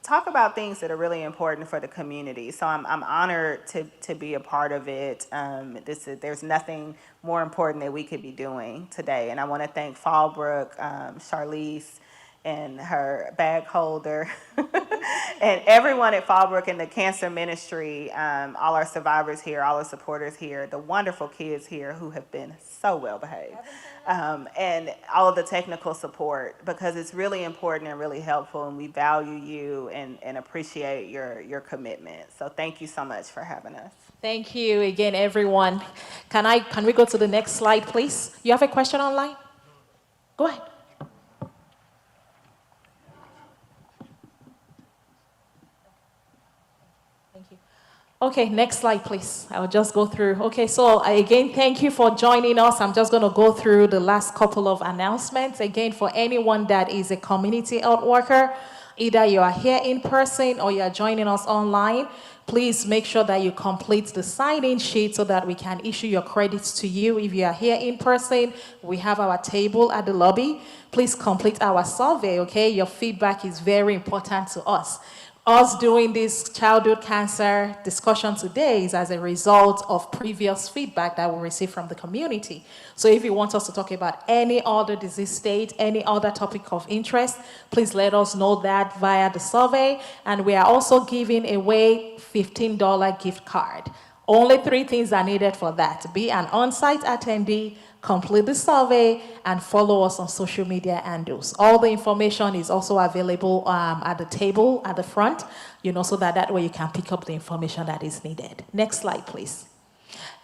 talk about things that are really important for the community. So I'm honored to be a part of it. There's nothing more important that we could be doing today. And I want to thank Fallbrook, Charlize, and her bag holder, and everyone at Fallbrook and the Cancer Ministry, all our survivors here, all our supporters here, the wonderful kids here who have been so well behaved, and all of the technical support, because it's really important and really helpful, and we value you and appreciate your commitment. So thank you so much for having us. Thank you again, everyone. Can we go to the next slide, please? You have a question online? Go ahead. Okay, next slide, please. I'll just go through. Okay, so again, thank you for joining us. I'm just going to go through the last couple of announcements. Again, for anyone that is a community health worker, either you are here in person or you are joining us online, Please make sure that you complete the sign-in sheet so that we can issue your credits to you. If you are here in person, we have our table at the lobby. Please complete our survey, okay? Your feedback is very important to us. Us doing this childhood cancer discussion today is as a result of previous feedback that we received from the community. So if you want us to talk about any other disease state, any other topic of interest, please let us know that via the survey. And we are also giving away $15 gift card. Only 3 things are needed for that. Be an on-site attendee, complete the survey, and follow us on social media handles. All the information is also available at the table at the front, so that way you can pick up the information that is needed. Next slide, please.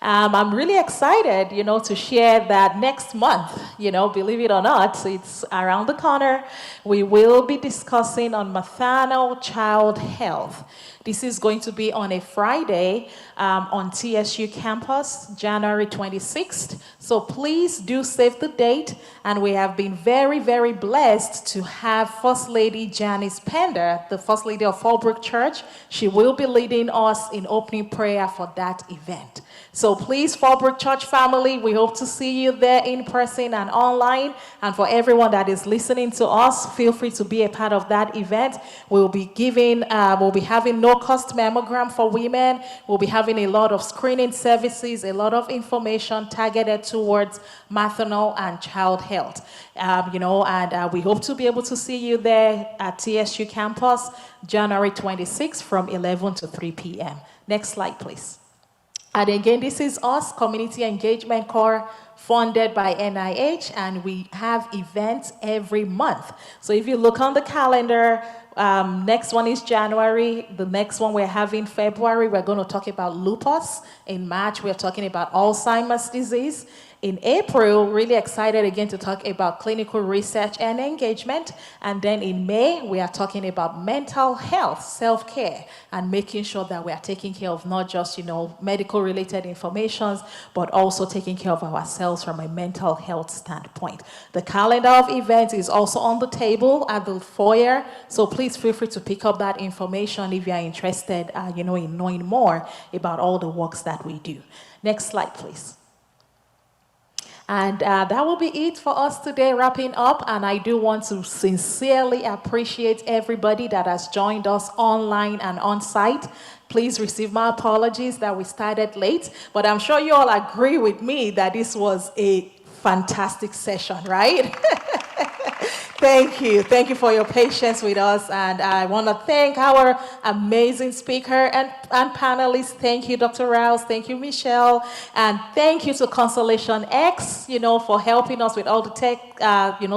I'm really excited, to share that next month, believe it or not, it's around the corner. We will be discussing on maternal child health. This is going to be on a Friday on TSU campus, January 26th. So please do save the date. And we have been very, very blessed to have First Lady Janice Pender, the First Lady of Fallbrook Church. She will be leading us in opening prayer for that event. So please, Fallbrook Church family, we hope to see you there in person and online. And for everyone that is listening to us, feel free to be a part of that event. We'll be having no-cost mammogram for women. We'll be having a lot of screening services, a lot of information targeted towards maternal and child health. And we hope to be able to see you there at TSU campus, January 26th from 11 to 3 p.m. Next slide, please. And again, this is us, Community Engagement Corps, funded by NIH, and we have events every month. So if you look on the calendar, next one is January. The next one we're having February. We're going to talk about lupus. In March, we're talking about Alzheimer's disease. In April, really excited again to talk about clinical research and engagement. And then in May, we are talking about mental health, self-care, and making sure that we are taking care of not just, medical-related information, but also taking care of ourselves from a mental health standpoint. The calendar of events is also on the table at the foyer, so please feel free to pick up that information if you are interested, in knowing more about all the works that we do. Next slide, please. And that will be it for us today, wrapping up. And I do want to sincerely appreciate everybody that has joined us online and on site. Please receive my apologies that we started late, but I'm sure you all agree with me that this was a fantastic session, right? Thank you. Thank you for your patience with us. And I want to thank our amazing speaker and panelists. Thank you, Dr. Rouse. Thank you, Michelle. And thank you to Constellation X, for helping us with all the tech,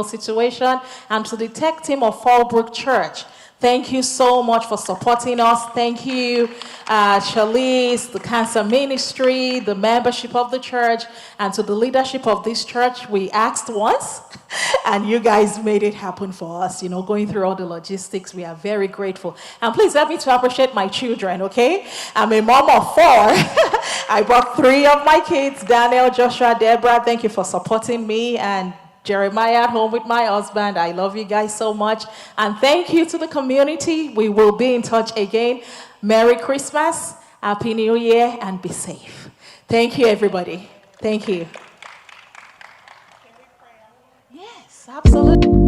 situation. And to the tech team of Fallbrook Church. Thank you so much for supporting us. Thank you, Charlize, the Cancer Ministry, the membership of the church, and to the leadership of this church. We asked once, and you guys made it happen for us, going through all the logistics. We are very grateful. And please help me to appreciate my children, okay? I'm a mom of 4. I brought 3 of my kids, Daniel, Joshua, Deborah. Thank you for supporting me, and Jeremiah at home with my husband. I love you guys so much. And thank you to the community. We will be in touch again. Merry Christmas, Happy New Year, and be safe. Thank you, everybody. Thank you. Yes, absolutely.